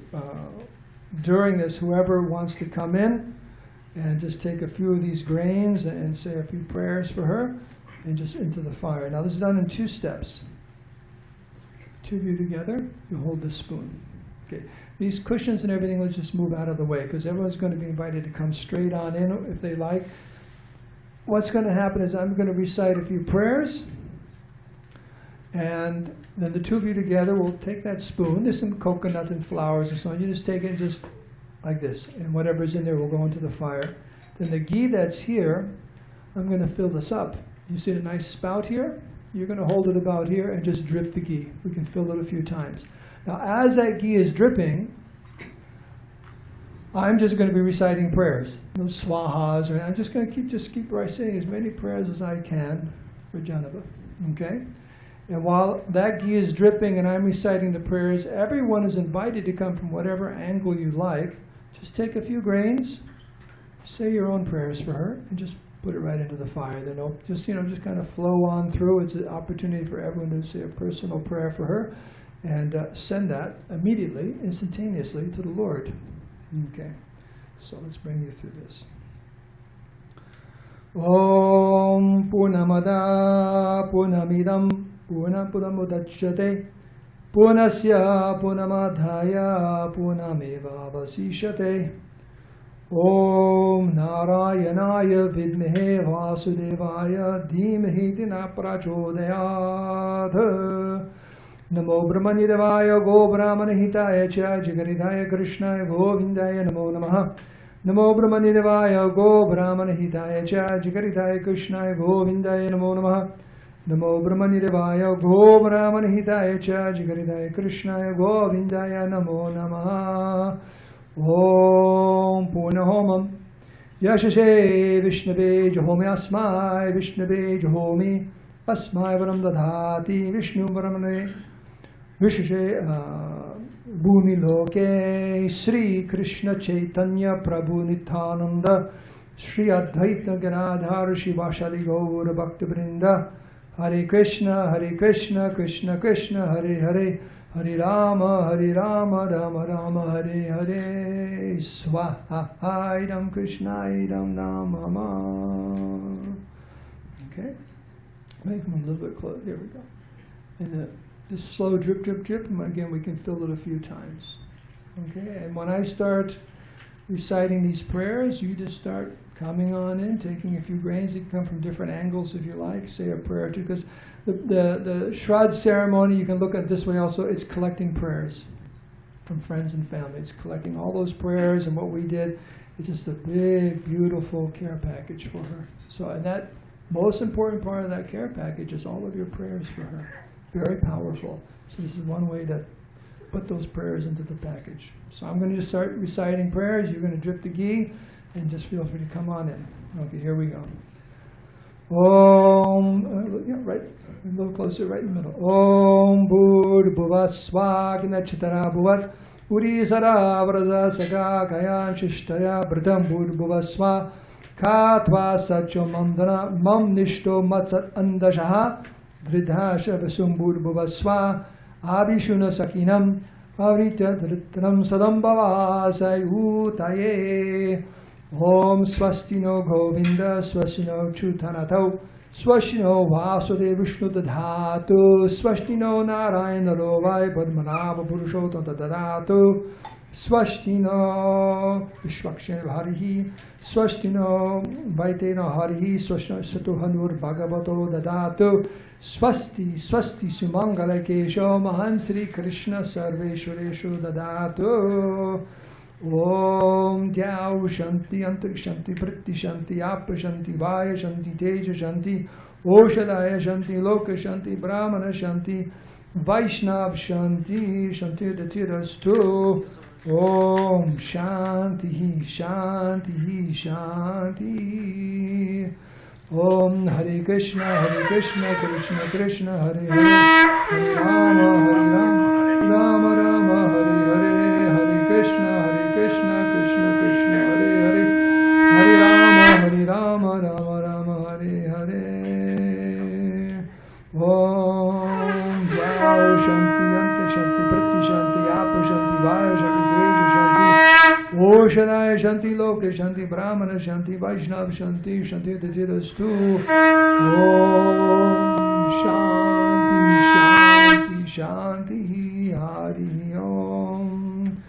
during this, whoever wants to come in and just take a few of these grains and say a few prayers for her, and just into the fire. Now this is done in 2 steps. Two of you together, you hold the spoon. Okay. These cushions and everything, let's just move out of the way, because everyone's going to be invited to come straight on in if they like. What's going to happen is I'm going to recite a few prayers, and then the two of you together will take that spoon. There's some coconut and flowers and so on. You just take it just like this, and whatever's in there will go into the fire. Then the ghee that's here, I'm going to fill this up. You see the nice spout here? You're going to hold it about here and just drip the ghee. We can fill it a few times. Now, as that ghee is dripping, I'm just going to be reciting prayers. No swahas, or I'm just going to keep reciting as many prayers as I can for Jahnava. Okay? And while that ghee is dripping and I'm reciting the prayers, everyone is invited to come from whatever angle you like. Just take a few grains, say your own prayers for her, and just put it right into the fire. Then just kind of flow on through. It's an opportunity for everyone to say a personal prayer for her, and send that immediately, instantaneously to the Lord. Okay, so let's bring you through this. Om Purnamada Purnamidam Purnamudachyate Purnasya Purnamadhaya Purnameva Vasishate. Om Narayanaya Vidmehe Vasudevaya Dhimahi Dina Prachodayat. Namo Brahmanidevaya Go Brahmanahitaya Cha Jagaridaya Krishnaya Govindaya Namo Namaha. Namo Brahmanidevaya Go Brahmanahitaya Cha Jagaridaya Krishnaya Govindaya Namo Namaha. Namo Brahmanidevaya Go Brahmanahitaya Cha Jagaridaya Krishnaya Govindaya Namo Namaha. Om Purnahomam Yashashe Vishnave Jahomi Asmai Vishnave Jahomi Asmai Varam Dadhati Vishnu Varamane Vishashe Bhumi Loke Sri Krishna Chaitanya Prabhu Nityananda Sri Advaita Ganadhar Shivashadi Gaura Bhakti Vrinda Hare Krishna Krishna Krishna Hare Hare Hare Rama Rama Rama Hare Hare Swaha Idam Krishna Idam Namama. Okay, make them a little bit close. There we go. And just slow drip, drip, drip. And again, we can fill it a few times. Okay, and when I start reciting these prayers, you just start coming on in, taking a few grains. You can come from different angles if you like. Say a prayer too, because the Shraddha ceremony, you can look at it this way also, it's collecting prayers from friends and family. It's collecting all those prayers, and what we did is just a big, beautiful care package for her. So, and that most important part of that care package is all of your prayers for her. Very powerful. So this is one way to put those prayers into the package. So I'm going to just start reciting prayers. You're going to drip the ghee, and just feel free to come on in. Okay, here we go. Om, right, a little closer, right in the middle. Om Bhur Bhuvasva Gnachitara Bhuvat Uri Sara Vrada Saka Kayan Shishtaya Bhritam Bhur Bhuvasva Katva Sacho Mandana Mam Nishto Matsat Andashaha Dridhasha Vasum Bhur Bhuvasva Abhishuna Sakinam Avrita Dhritram Sadam Bhavasai Utaye. Om Swastino Govinda Swastino Chutanato Swastino Vasudeva Vishnu Dadhatu Swastino Narayana Rovai Padmanabha Purushottam Dadhatu Swastino Vishwakshan Harihi Swastino Vaiteno Harihi Swastino Satuhanur Bhagavato Dadhatu Swasti Swasti Sumangala Kesho Mahan Sri Krishna Sarveshwareshu Dadhatu. Om Dhyau Shanti Antar Shanti Priti Shanti Apa Shanti Vaya Shanti Teja Shanti Oshadaya Shanti Loka Shanti Brahmana Shanti Vaishnav Shanti Shanti Datirastu. Om Shanti Shanti Shanti. Om Hare Krishna Krishna Krishna Hare Hare Hare Rama Rama Rama Hare Hare Hare Krishna Krishna Krishna Hare Hare Hare Rama Rama Rama Hare Hare. Om Jai Shanti Anta Shanti Prati Shanti Apa Shanti Vaya Shanti Teja Shanti Oshadaya Shanti Loka Shanti Brahmana Shanti Vaishnav Shanti Shanti Datirastu. Om Shanti Shanti Shanti. Hari Om.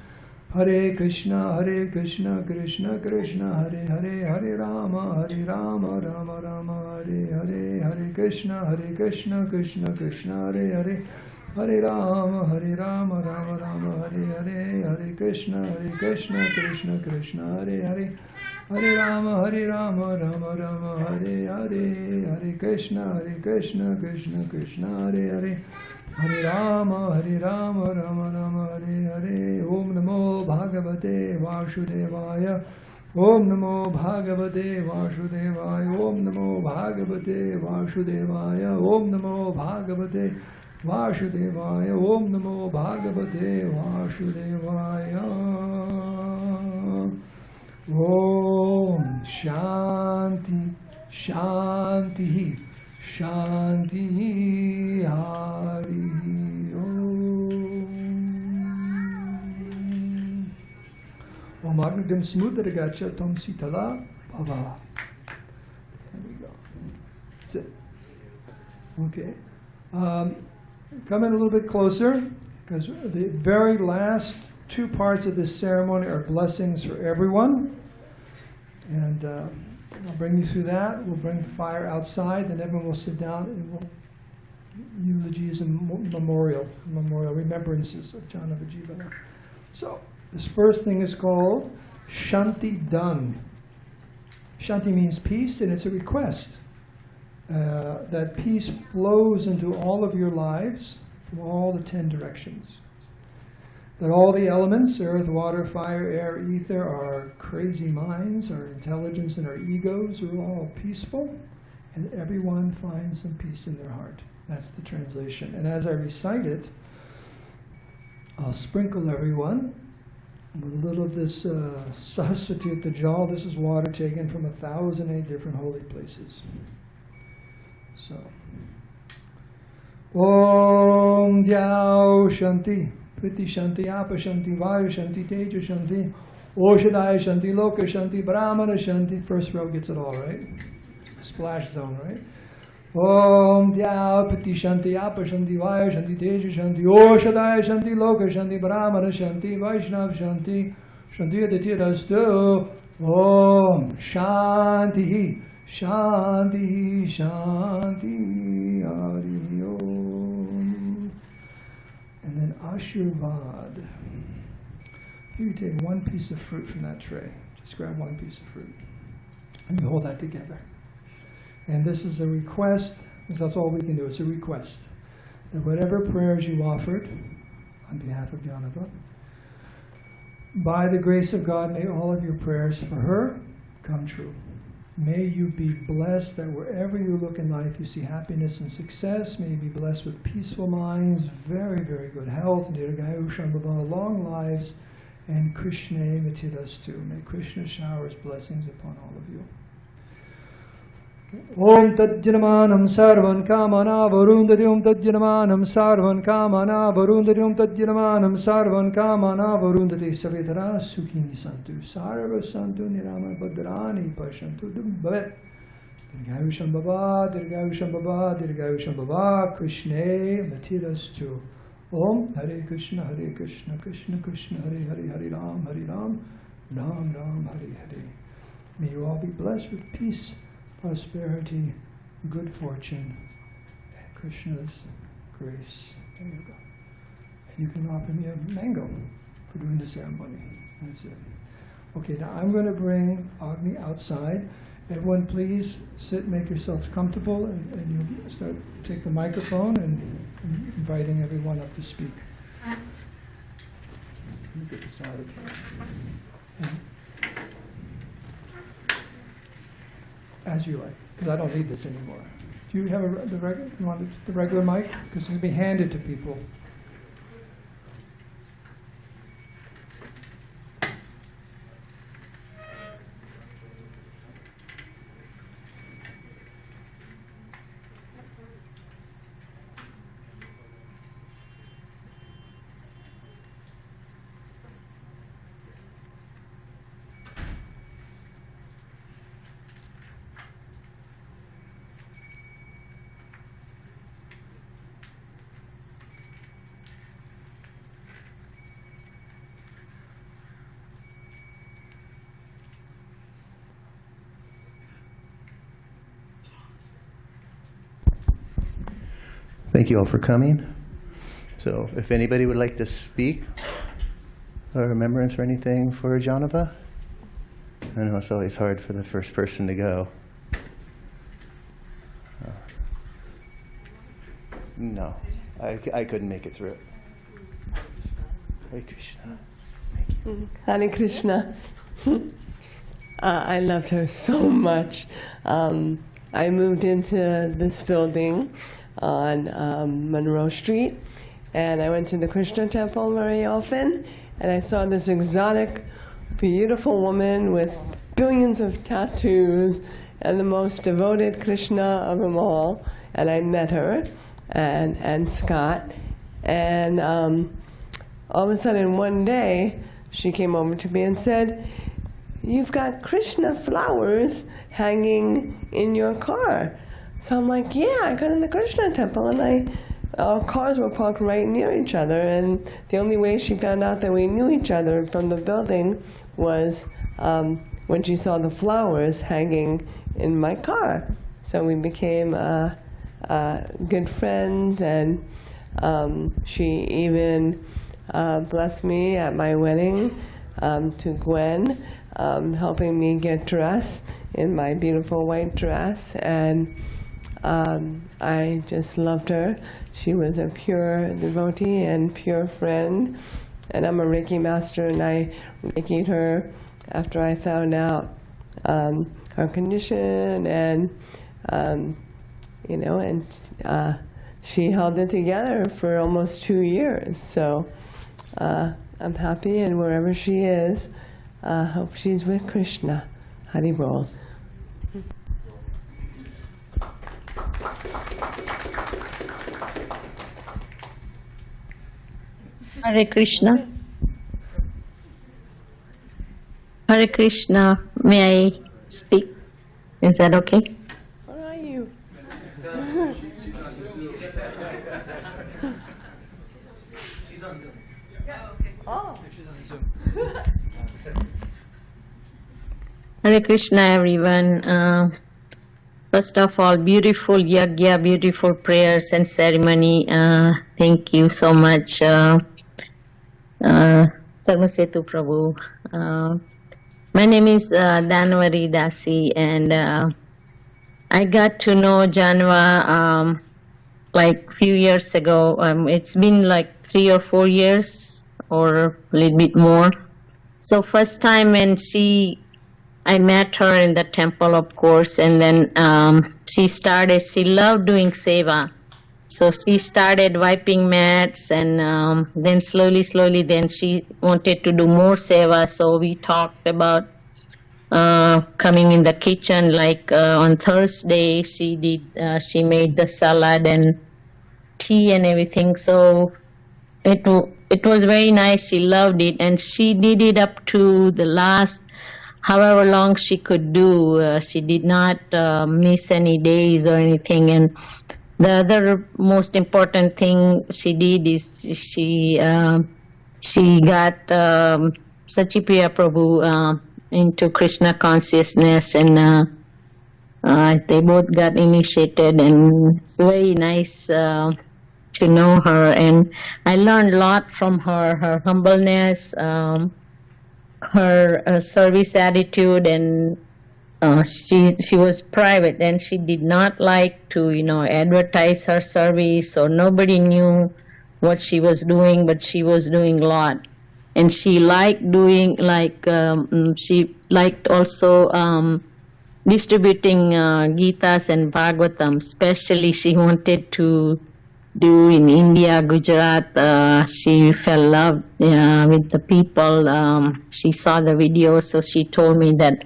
Hare Krishna, Krishna Krishna, Hare Hare, Hare Rama, Rama Rama, Hare Hare, Hare Krishna, Krishna Krishna, Hare Hare, Hare Rama, Rama Rama, Hare Hare, Hare Krishna, Krishna Krishna, Hare Hare, Hare Rama, Rama Rama, Hare Hare, Hare Krishna, Krishna Krishna, Hare Hare, Hare Rama, Rama Rama, Hare Hare. Om Namo Bhagavate Vasudevaya. Om Namo Bhagavate Vasudevaya. Om Namo Bhagavate Vasudevaya. Om Namo Bhagavate Vasudevaya. Om Namo Bhagavate Vasudevaya. Om Shanti Shanti Shanti. Hari Om Agnidim Samudra Tom Sitala Bhava. There we go. That's it. Okay. Come in a little bit closer, because the very last two parts of this ceremony are blessings for everyone. And I'll bring you through that. We'll bring the fire outside, and everyone will sit down and we'll eulogies and memorial remembrances of Jahnava Jivana. So, this first thing is called Shanti Dan. Shanti means peace, and it's a request. That peace flows into all of your lives from all the 10 directions. That all the elements, earth, water, fire, air, ether, our crazy minds, our intelligence, and our egos are all peaceful, and everyone finds some peace in their heart. That's the translation. And as I recite it, I'll sprinkle everyone with a little of this Sahasrati Tajal. This is water taken from 1,008 different holy places. So, Om Dhyau Shanti, Priti Shanti, Apa Shanti, Vayu Shanti, Teja Shanti, Oshadaya Shanti, Loka Shanti, Brahmana Shanti. First row gets it all, right? Splash zone, right? Om Dhyau Priti Shanti, Apa Shanti, Vayu Shanti, Teja Shanti, Oshadaya Shanti, Loka Shanti, Brahmana Shanti, Vaishnav Shanti, Shanti Aditirastu. Om Shanti. Shanti, Shanti, Hari Om. And then Ashirvad. You take one piece of fruit from that tray. Just grab one piece of fruit. And you hold that together. And this is a request, because that's all we can do. It's a request. That whatever prayers you offered on behalf of Jahnava, by the grace of God, may all of your prayers for her come true. May you be blessed that wherever you look in life, you see happiness and success. May you be blessed with peaceful minds, very, very good health, long lives, and Krishna Matirastu. May Krishna shower his blessings upon all of you. Om Tadjanamanam Sarvan Kamana Varundaryum Tadjanamanam Sarvan Kamana Varundaryum Tadjanamanam Sarvan Kamana Varundati Savetara Sukhini Santu Sarva Santu Nirama Bhadrani Pashantu Bhavet Dirghayusham Baba Dirghayusham Baba Dirghayusham Baba Krishna Matirastu. Om Hare Krishna Krishna Krishna Hare Hare Hare Ram Ram Ram Hare Hare. May you all be blessed with peace, prosperity, good fortune, and Krishna's grace. There you go. And you can offer me a mango for doing the ceremony. That's it. Okay, now I'm going to bring Agni outside. Everyone please sit, make yourselves comfortable, and you take the microphone and inviting everyone up to speak. Let me get this out of here. As you like, because I don't need this anymore. Do you have you want the regular mic? Because it's going to be handed to people. Thank you all for coming. So if anybody would like to speak or remembrance or anything for Jahnava, I know it's always hard for the first person to go. No, I couldn't make it through it. Hare Krishna. Thank you. Hare Krishna. I loved her so much. I moved into this building on Monroe Street, and I went to the Krishna temple very often, and I saw this exotic, beautiful woman with billions of tattoos and the most devoted Krishna of them all, and I met her and Scott, and all of a sudden one day she came over to me and said, "You've got Krishna flowers hanging in your car." So I'm like, "Yeah, I got in the Krishna temple," and our cars were parked right near each other, and the only way she found out that we knew each other from the building was when she saw the flowers hanging in my car. So we became good friends, and she even blessed me at my wedding to Gwen, helping me get dressed in my beautiful white dress, and I just loved her. She was a pure devotee and pure friend, and I'm a Reiki master, and I Reiki'd her after I found out her condition, and she held it together for almost 2 years. So I'm happy, and wherever she is, hope she's with Krishna. Hari Bol. Hare Krishna. Hare Krishna. May I speak? Is that okay? Where are you? Oh. Hare Krishna, everyone. First of all, beautiful yagya, beautiful prayers and ceremony. Thank you so much, Dharmasetu Prabhu. My name is Jahnava Dasi, and I got to know Jahnava like few years ago. It's been like 3 or 4 years or a little bit more. So first time when I met her in the temple, of course, and then she loved doing seva. So she started wiping mats, and then slowly, then she wanted to do more seva. So we talked about coming in the kitchen, like on Thursday, she made the salad and tea and everything. So it was very nice. She loved it, and she did it up to the last however long she could do. She did not miss any days or anything. And the other most important thing she did is she got Sachipriya Prabhu into Krishna consciousness, and they both got initiated, and it's very nice to know her. And I learned a lot from her humbleness, her service attitude, and she was private, and she did not like to advertise her service, or nobody knew what she was doing, but she was doing a lot. And she liked doing she liked also distributing Gitas and Bhagavatam. Especially she wanted to do in India, Gujarat. She fell in love with the people. She saw the video, so she told me that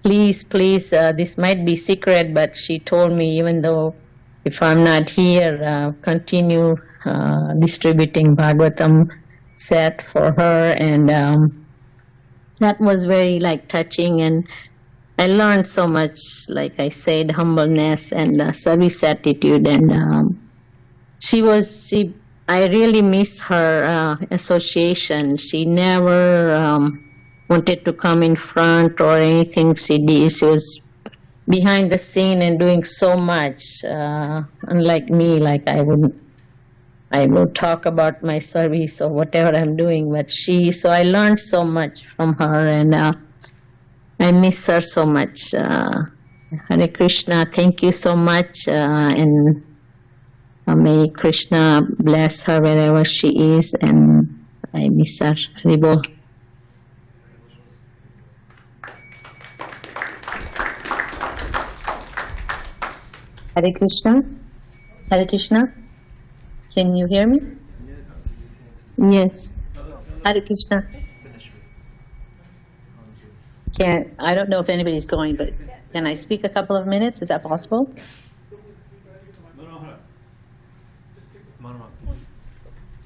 please, this might be secret, but she told me, even though if I'm not here, continue distributing Bhagavatam set for her. And that was very touching, and I learned so much, like I said, humbleness and service attitude. And I really miss her association. She never wanted to come in front or anything she did. She was behind the scene and doing so much. Unlike me, like I would talk about my service or whatever I'm doing, but so I learned so much from her, and I miss her so much. Hare Krishna, thank you so much, and may Krishna bless her wherever she is, and I miss her. Haribol. Hare Krishna. Hare Krishna. Can you hear me? Yes. Hare Krishna. I don't know if anybody's going, but can I speak a couple of minutes? Is that possible?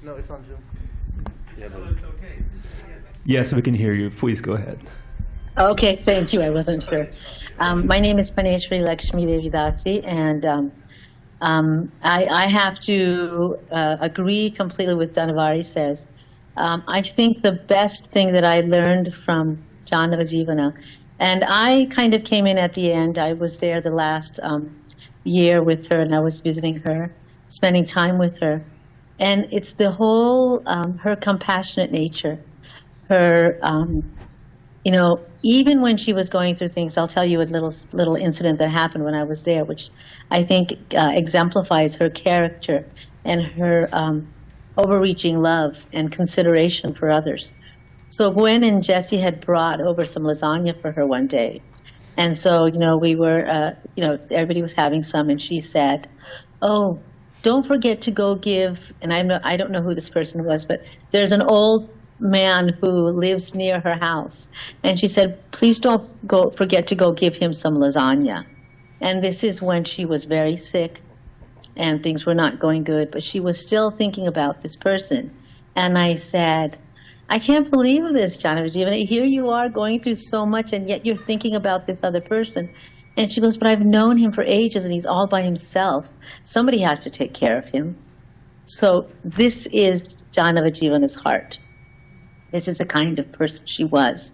No, it's on Zoom. Yes, we can hear you. Please go ahead. Okay, thank you. I wasn't sure. My name is Paneshwari Lakshmi Devi Dasi, and I have to agree completely with Dhanavari says. I think the best thing that I learned from Jahnava Jivana, and I kind of came in at the end. I was there the last year with her, and I was visiting her, spending time with her. And it's the whole, her compassionate nature, her, even when she was going through things, I'll tell you a little incident that happened when I was there, which I think exemplifies her character and her overreaching love and consideration for others. So Gwen and Jesse had brought over some lasagna for her one day. And so, we were, everybody was having some, and she said, "Oh, don't forget to go give," and I don't know who this person was, but there's an old man who lives near her house. And she said, "Please don't forget to go give him some lasagna." And this is when she was very sick and things were not going good, but she was still thinking about this person. And I said, "I can't believe this, Jahnava Jivana. Here you are going through so much, and yet you're thinking about this other person." And she goes, "But I've known him for ages, and he's all by himself. Somebody has to take care of him." So this is Jahnava Jivana's heart. This is the kind of person she was,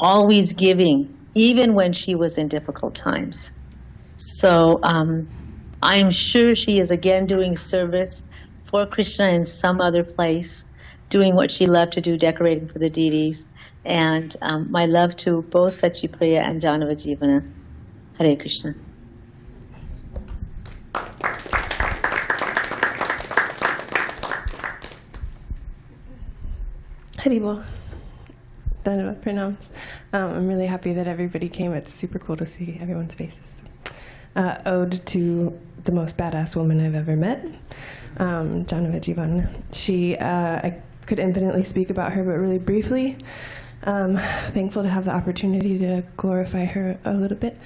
always giving, even when she was in difficult times. So I'm sure she is again doing service for Krishna in some other place, doing what she loved to do, decorating for the deities. And my love to both Sachipriya and Jahnava Jivana. Hare Krishna. Haribol. Dhanavad pranams. I'm really happy that everybody came. It's super cool to see everyone's faces. Ode to the most badass woman I've ever met, Jahnava Jivana. I could infinitely speak about her, but really briefly. Thankful to have the opportunity to glorify her a little bit.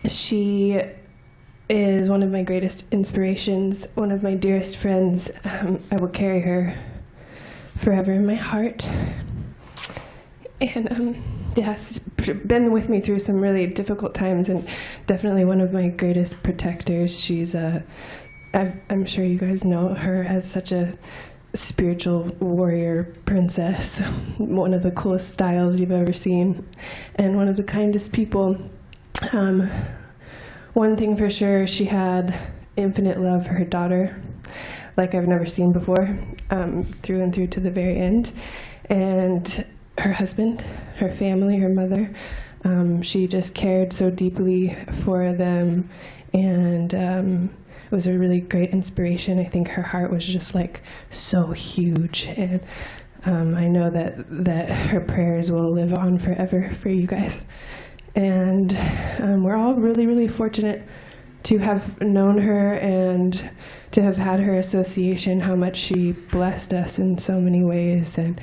She is one of my greatest inspirations, one of my dearest friends. I will carry her forever in my heart. And she's been with me through some really difficult times, and definitely one of my greatest protectors. She's I'm sure you guys know her as such a spiritual warrior princess, one of the coolest styles you've ever seen, and one of the kindest people. One thing for sure, she had infinite love for her daughter, like I've never seen before, through and through to the very end. And her husband, her family, her mother, she just cared so deeply for them, and was a really great inspiration. I think her heart was just like so huge, and I know that her prayers will live on forever for you guys. And we're all really, really fortunate to have known her and to have had her association, how much she blessed us in so many ways. And,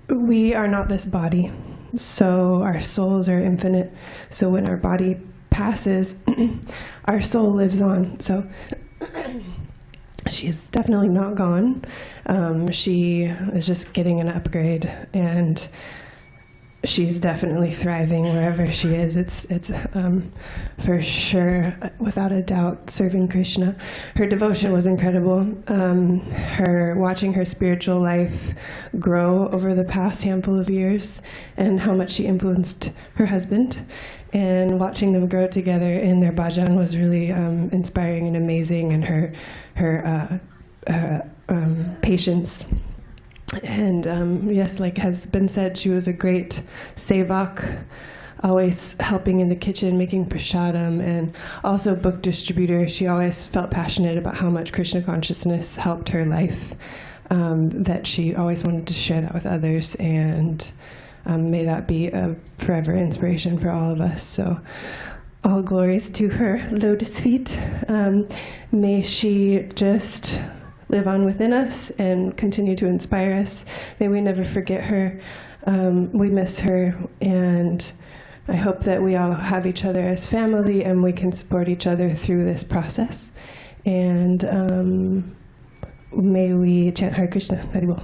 we are not this body, so our souls are infinite. So when our body passes, our soul lives on. So she is definitely not gone. She is just getting an upgrade, and she's definitely thriving wherever she is. It's for sure, without a doubt, serving Krishna. Her devotion was incredible. Watching her spiritual life grow over the past handful of years, and how much she influenced her husband, and watching them grow together in their bhajan was really inspiring and amazing. And her patience. And yes, like has been said, she was a great sevak, always helping in the kitchen, making prasadam, and also book distributor. She always felt passionate about how much Krishna consciousness helped her life, that she always wanted to share that with others, and may that be a forever inspiration for all of us. So all glories to her lotus feet. May she just live on within us and continue to inspire us. May we never forget her. We miss her, and I hope that we all have each other as family and we can support each other through this process. And may we chant Hare Krishna. Haribol.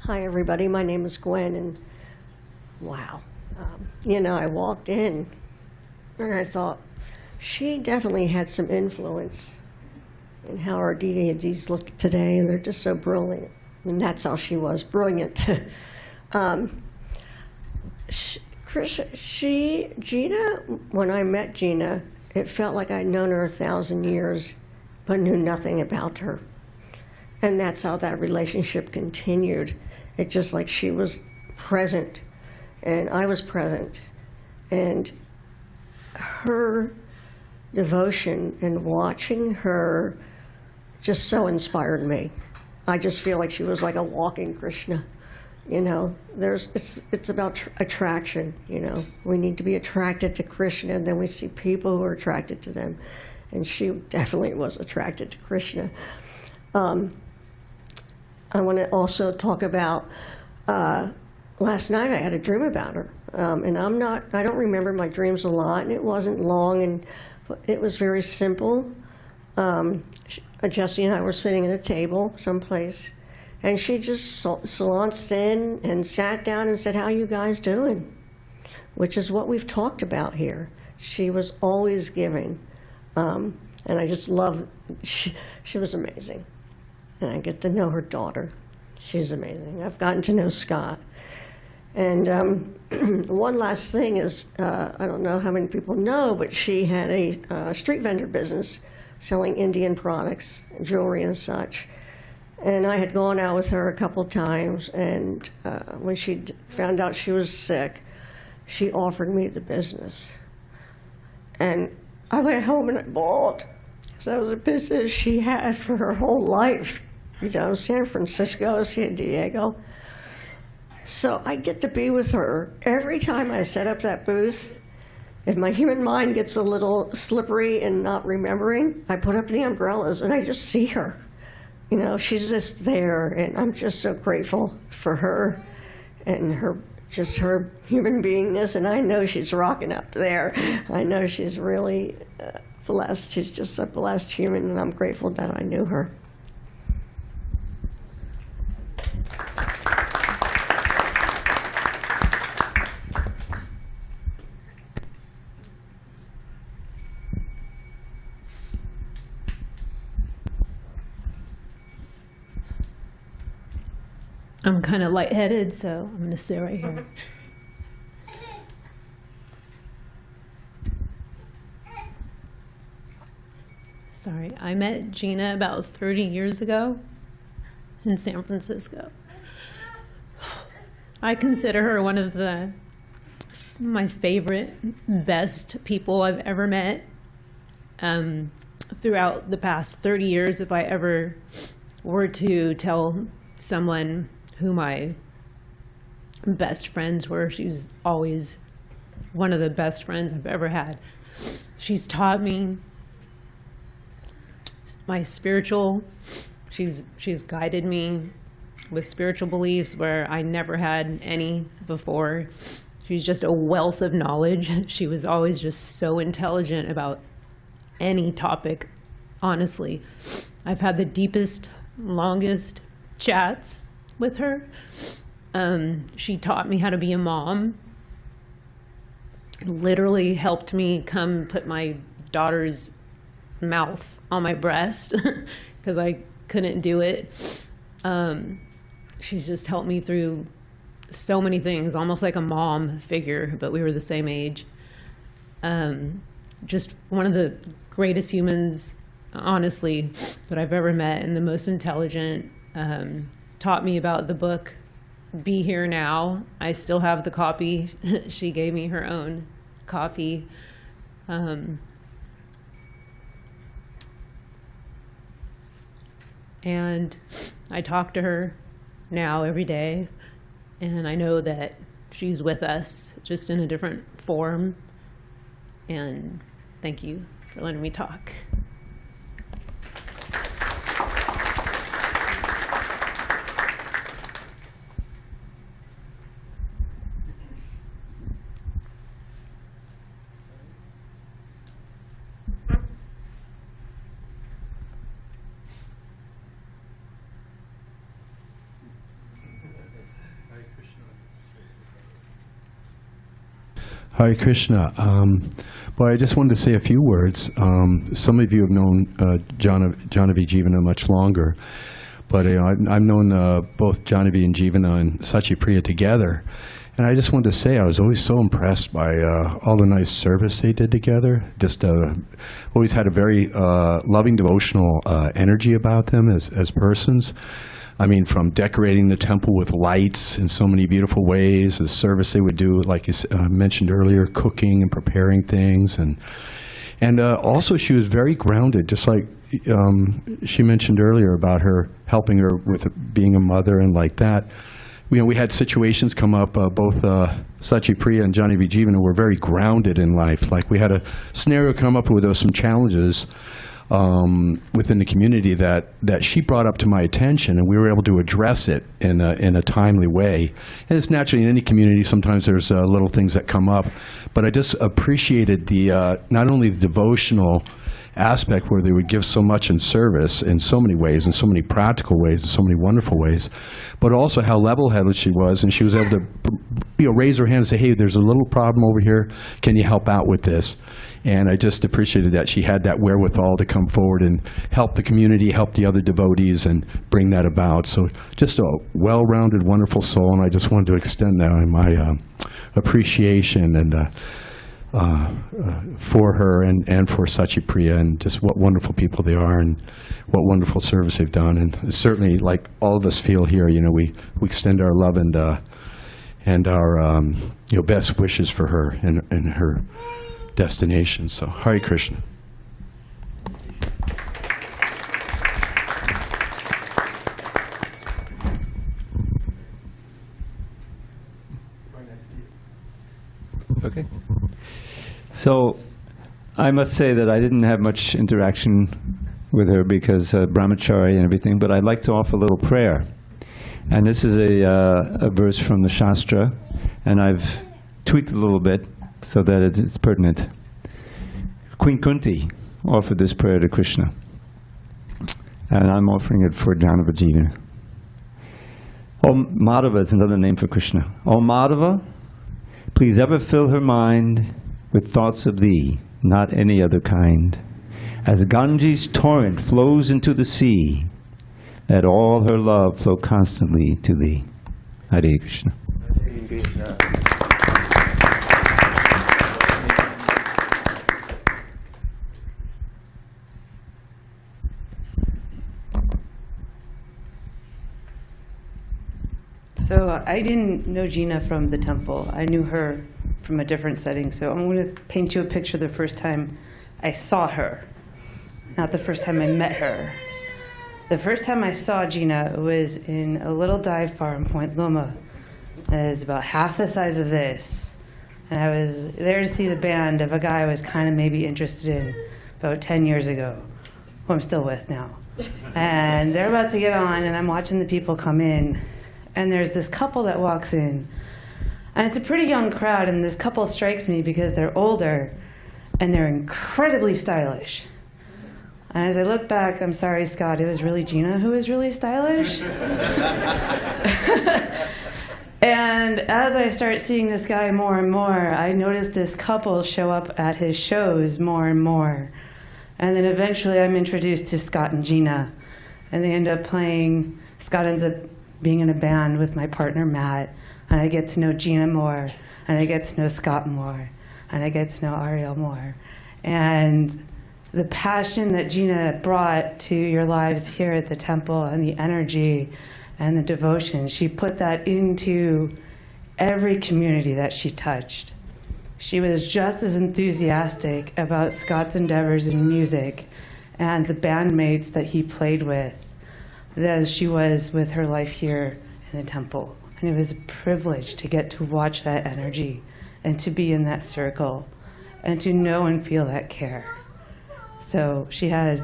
Hi, everybody. My name is Gwen, and wow. I walked in, and I thought, she definitely had some influence in how our deities look today, and they're just so brilliant. And that's how she was, brilliant. Gina, when I met Gina, it felt like I'd known her 1,000 years, but knew nothing about her. And that's how that relationship continued. It's just like she was present, and I was present. And her devotion and watching her just so inspired me. I just feel like she was like a walking Krishna. It's about attraction. We need to be attracted to Krishna, and then we see people who are attracted to them. And she definitely was attracted to Krishna. I want to also talk about, last night I had a dream about her. And I don't remember my dreams a lot, and it wasn't long, and it was very simple. Jesse and I were sitting at a table someplace, and she just slouched in and sat down and said, "How you guys doing?" Which is what we've talked about here. She was always giving. And I just love, she was amazing. And I get to know her daughter. She's amazing. I've gotten to know Scott. And one last thing is, I don't know how many people know, but she had a street vendor business selling Indian products, jewelry and such. And I had gone out with her a couple times, and when she found out she was sick, she offered me the business. And I went home and I bawled. So that was a business she had for her whole life. San Francisco, San Diego. So I get to be with her every time I set up that booth. If my human mind gets a little slippery and not remembering, I put up the umbrellas and I just see her. She's just there, and I'm just so grateful for her and her human beingness, and I know she's rocking up there. I know she's really blessed. She's just a blessed human, and I'm grateful that I knew her. I'm kind of lightheaded, so I'm going to sit right here. Sorry, I met Gina about 30 years ago in San Francisco. I consider her one of my favorite, best people I've ever met. Throughout the past 30 years, if I ever were to tell someone who my best friends were, she's always one of the best friends I've ever had. She's taught me my spiritual, she's guided me with spiritual beliefs where I never had any before. She's just a wealth of knowledge. She was always just so intelligent about any topic, honestly. I've had the deepest, longest chats with her. She taught me how to be a mom. Literally helped me come put my daughter's mouth on my breast because I couldn't do it. She's just helped me through so many things, almost like a mom figure, but we were the same age. Just one of the greatest humans, honestly, that I've ever met, and the most intelligent. Taught me about the book Be Here Now. I still have the copy. She gave me her own copy. And I talk to her now every day, and I know that she's with us, just in a different form. And thank you for letting me talk. Hare Krishna. Well, I just wanted to say a few words. Some of you have known Jahnava Jivana much longer, but I've known both Jahnava and Jivana and Sachi Priya together. And I just wanted to say I was always so impressed by all the nice service they did together. Just always had a very loving, devotional energy about them as persons. I mean, from decorating the temple with lights in so many beautiful ways, the service they would do, like you mentioned earlier, cooking and preparing things. And also she was very grounded, just like she mentioned earlier about her helping her with being a mother and like that. You know, we had situations come up, both Sachi Priya and Jahnava Jivana were very grounded in life. Like we had a scenario come up where there was some challenges within the community that she brought up to my attention, and we were able to address it in a timely way. And it's naturally in any community, sometimes there's little things that come up, but I just appreciated the not only the devotional aspect where they would give so much in service in so many ways, in so many practical ways, in so many wonderful ways, but also how level-headed she was, and she was able to raise her hand and say, hey, there's a little problem over here, can you help out with this? And I just appreciated that she had that wherewithal to come forward and help the community, help the other devotees, and bring that about. So just a well-rounded, wonderful soul, and I just wanted to extend that my appreciation and for her and for Sachi Priya, and just what wonderful people they are and what wonderful service they've done. And certainly, like all of us feel here, we extend our love and our best wishes for her and her destination. So Hare Krishna. Okay. So I must say that I didn't have much interaction with her because brahmachari and everything, but I'd like to offer a little prayer. And this is a verse from the Shastra, and I've tweaked it a little bit so that it's pertinent. Queen Kunti offered this prayer to Krishna, and I'm offering it for Jahnava Jivana. Om Madhava is another name for Krishna. Om Madhava, please ever fill her mind with thoughts of thee, not any other kind. As Ganges torrent flows into the sea, let all her love flow constantly to thee. Hare Krishna. Hare Krishna. So I didn't know Gina from the temple. I knew her from a different setting. So I'm going to paint you a picture the first time I saw her, not the first time I met her. The first time I saw Gina was in a little dive bar in Point Loma. It was about half the size of this. And I was there to see the band of a guy I was kind of maybe interested in about 10 years ago, who I'm still with now. And they're about to get on, and I'm watching the people come in. And there's this couple that walks in. And it's a pretty young crowd, and this couple strikes me because they're older, and they're incredibly stylish. And as I look back, I'm sorry, Scott, it was really Gina who was really stylish. And as I start seeing this guy more and more, I notice this couple show up at his shows more and more. And then eventually I'm introduced to Scott and Gina. And they end up playing, Scott ends up being in a band with my partner, Matt. And I get to know Gina more. And I get to know Scott more. And I get to know Ariel more. And the passion that Gina brought to your lives here at the temple, and the energy and the devotion, she put that into every community that she touched. She was just as enthusiastic about Scott's endeavors in music and the bandmates that he played with as she was with her life here in the temple. And it was a privilege to get to watch that energy and to be in that circle and to know and feel that care. So she had,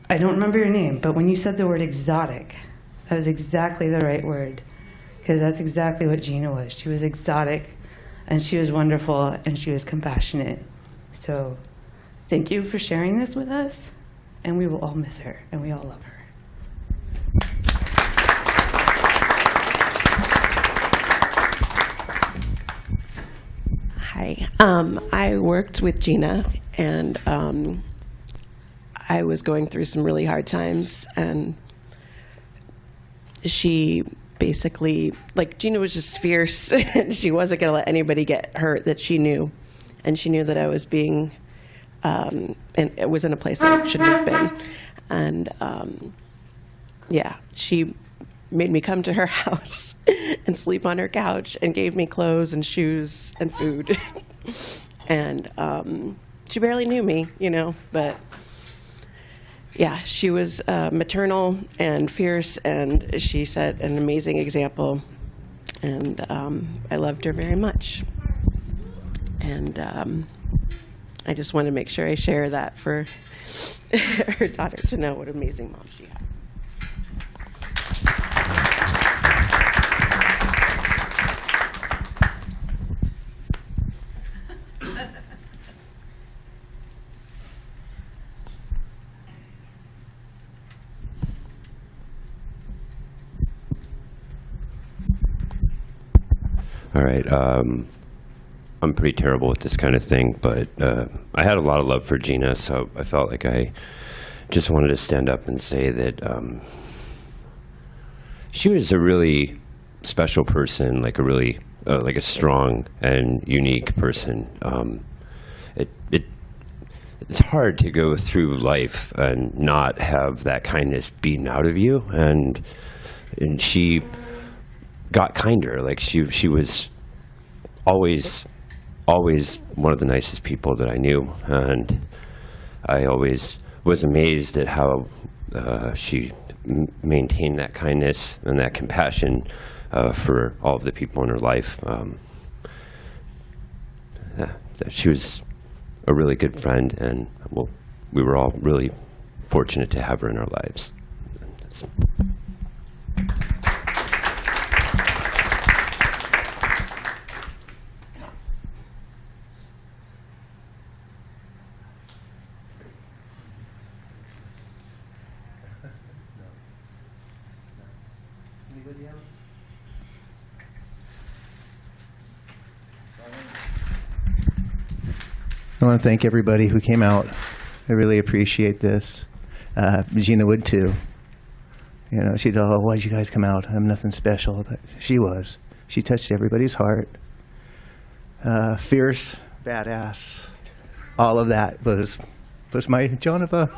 I don't remember your name, but when you said the word exotic, that was exactly the right word, because that's exactly what Gina was. She was exotic, and she was wonderful, and she was compassionate. So thank you for sharing this with us, and we will all miss her, and we all love her. Hi. I worked with Gina, and I was going through some really hard times, and she basically, like, Gina was just fierce, and she wasn't going to let anybody get hurt that she knew. And she knew that I was being, and it was in a place I shouldn't have been. And yeah, she made me come to her house and sleep on her couch and gave me clothes and shoes and food. And she barely knew me, you know, but yeah, she was maternal and fierce, and she set an amazing example. And I loved her very much. And I just want to make sure I share that for her daughter to know what an amazing mom she had. All right. I'm pretty terrible with this kind of thing, but I had a lot of love for Gina, so I felt like I just wanted to stand up and say that she was a really special person, like a really like a strong and unique person. It's hard to go through life and not have that kindness beaten out of you, and she got kinder. Like she was always one of the nicest people that I knew, and I always was amazed at how she maintained that kindness and that compassion for all of the people in her life. She was a really good friend, and we were all really fortunate to have her in our lives. Anybody else? I want to thank everybody who came out. I really appreciate this. Gina would too. You know, she'd oh, why'd you guys come out? I'm nothing special, but she was. She touched everybody's heart. Fierce, badass, all of that was my Jahnava.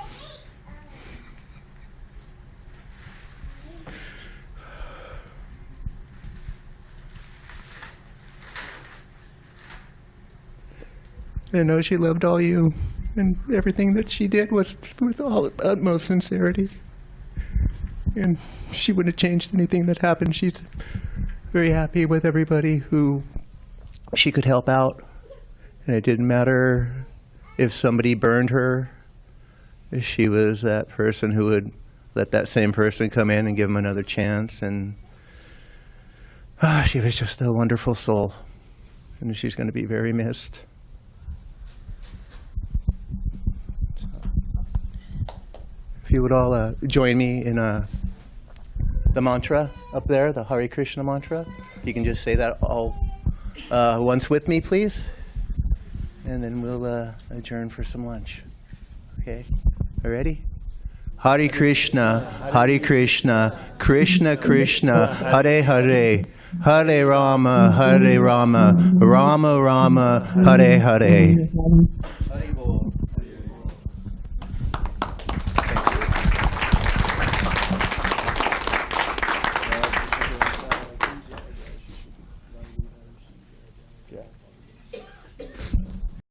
I know she loved all you, and everything that she did was with all utmost sincerity. And she wouldn't have changed anything that happened. She's very happy with everybody who she could help out. And it didn't matter if somebody burned her, she was that person who would let that same person come in and give them another chance. And she was just a wonderful soul. And she's going to be very missed. So, if you would all join me in the mantra up there, the Hare Krishna mantra. If you can just say that all once with me, please. And then we'll adjourn for some lunch. Okay? Are you ready? Hare Krishna, Krishna Krishna, Hare Hare, Hare Rama, Rama Rama, Hare Hare.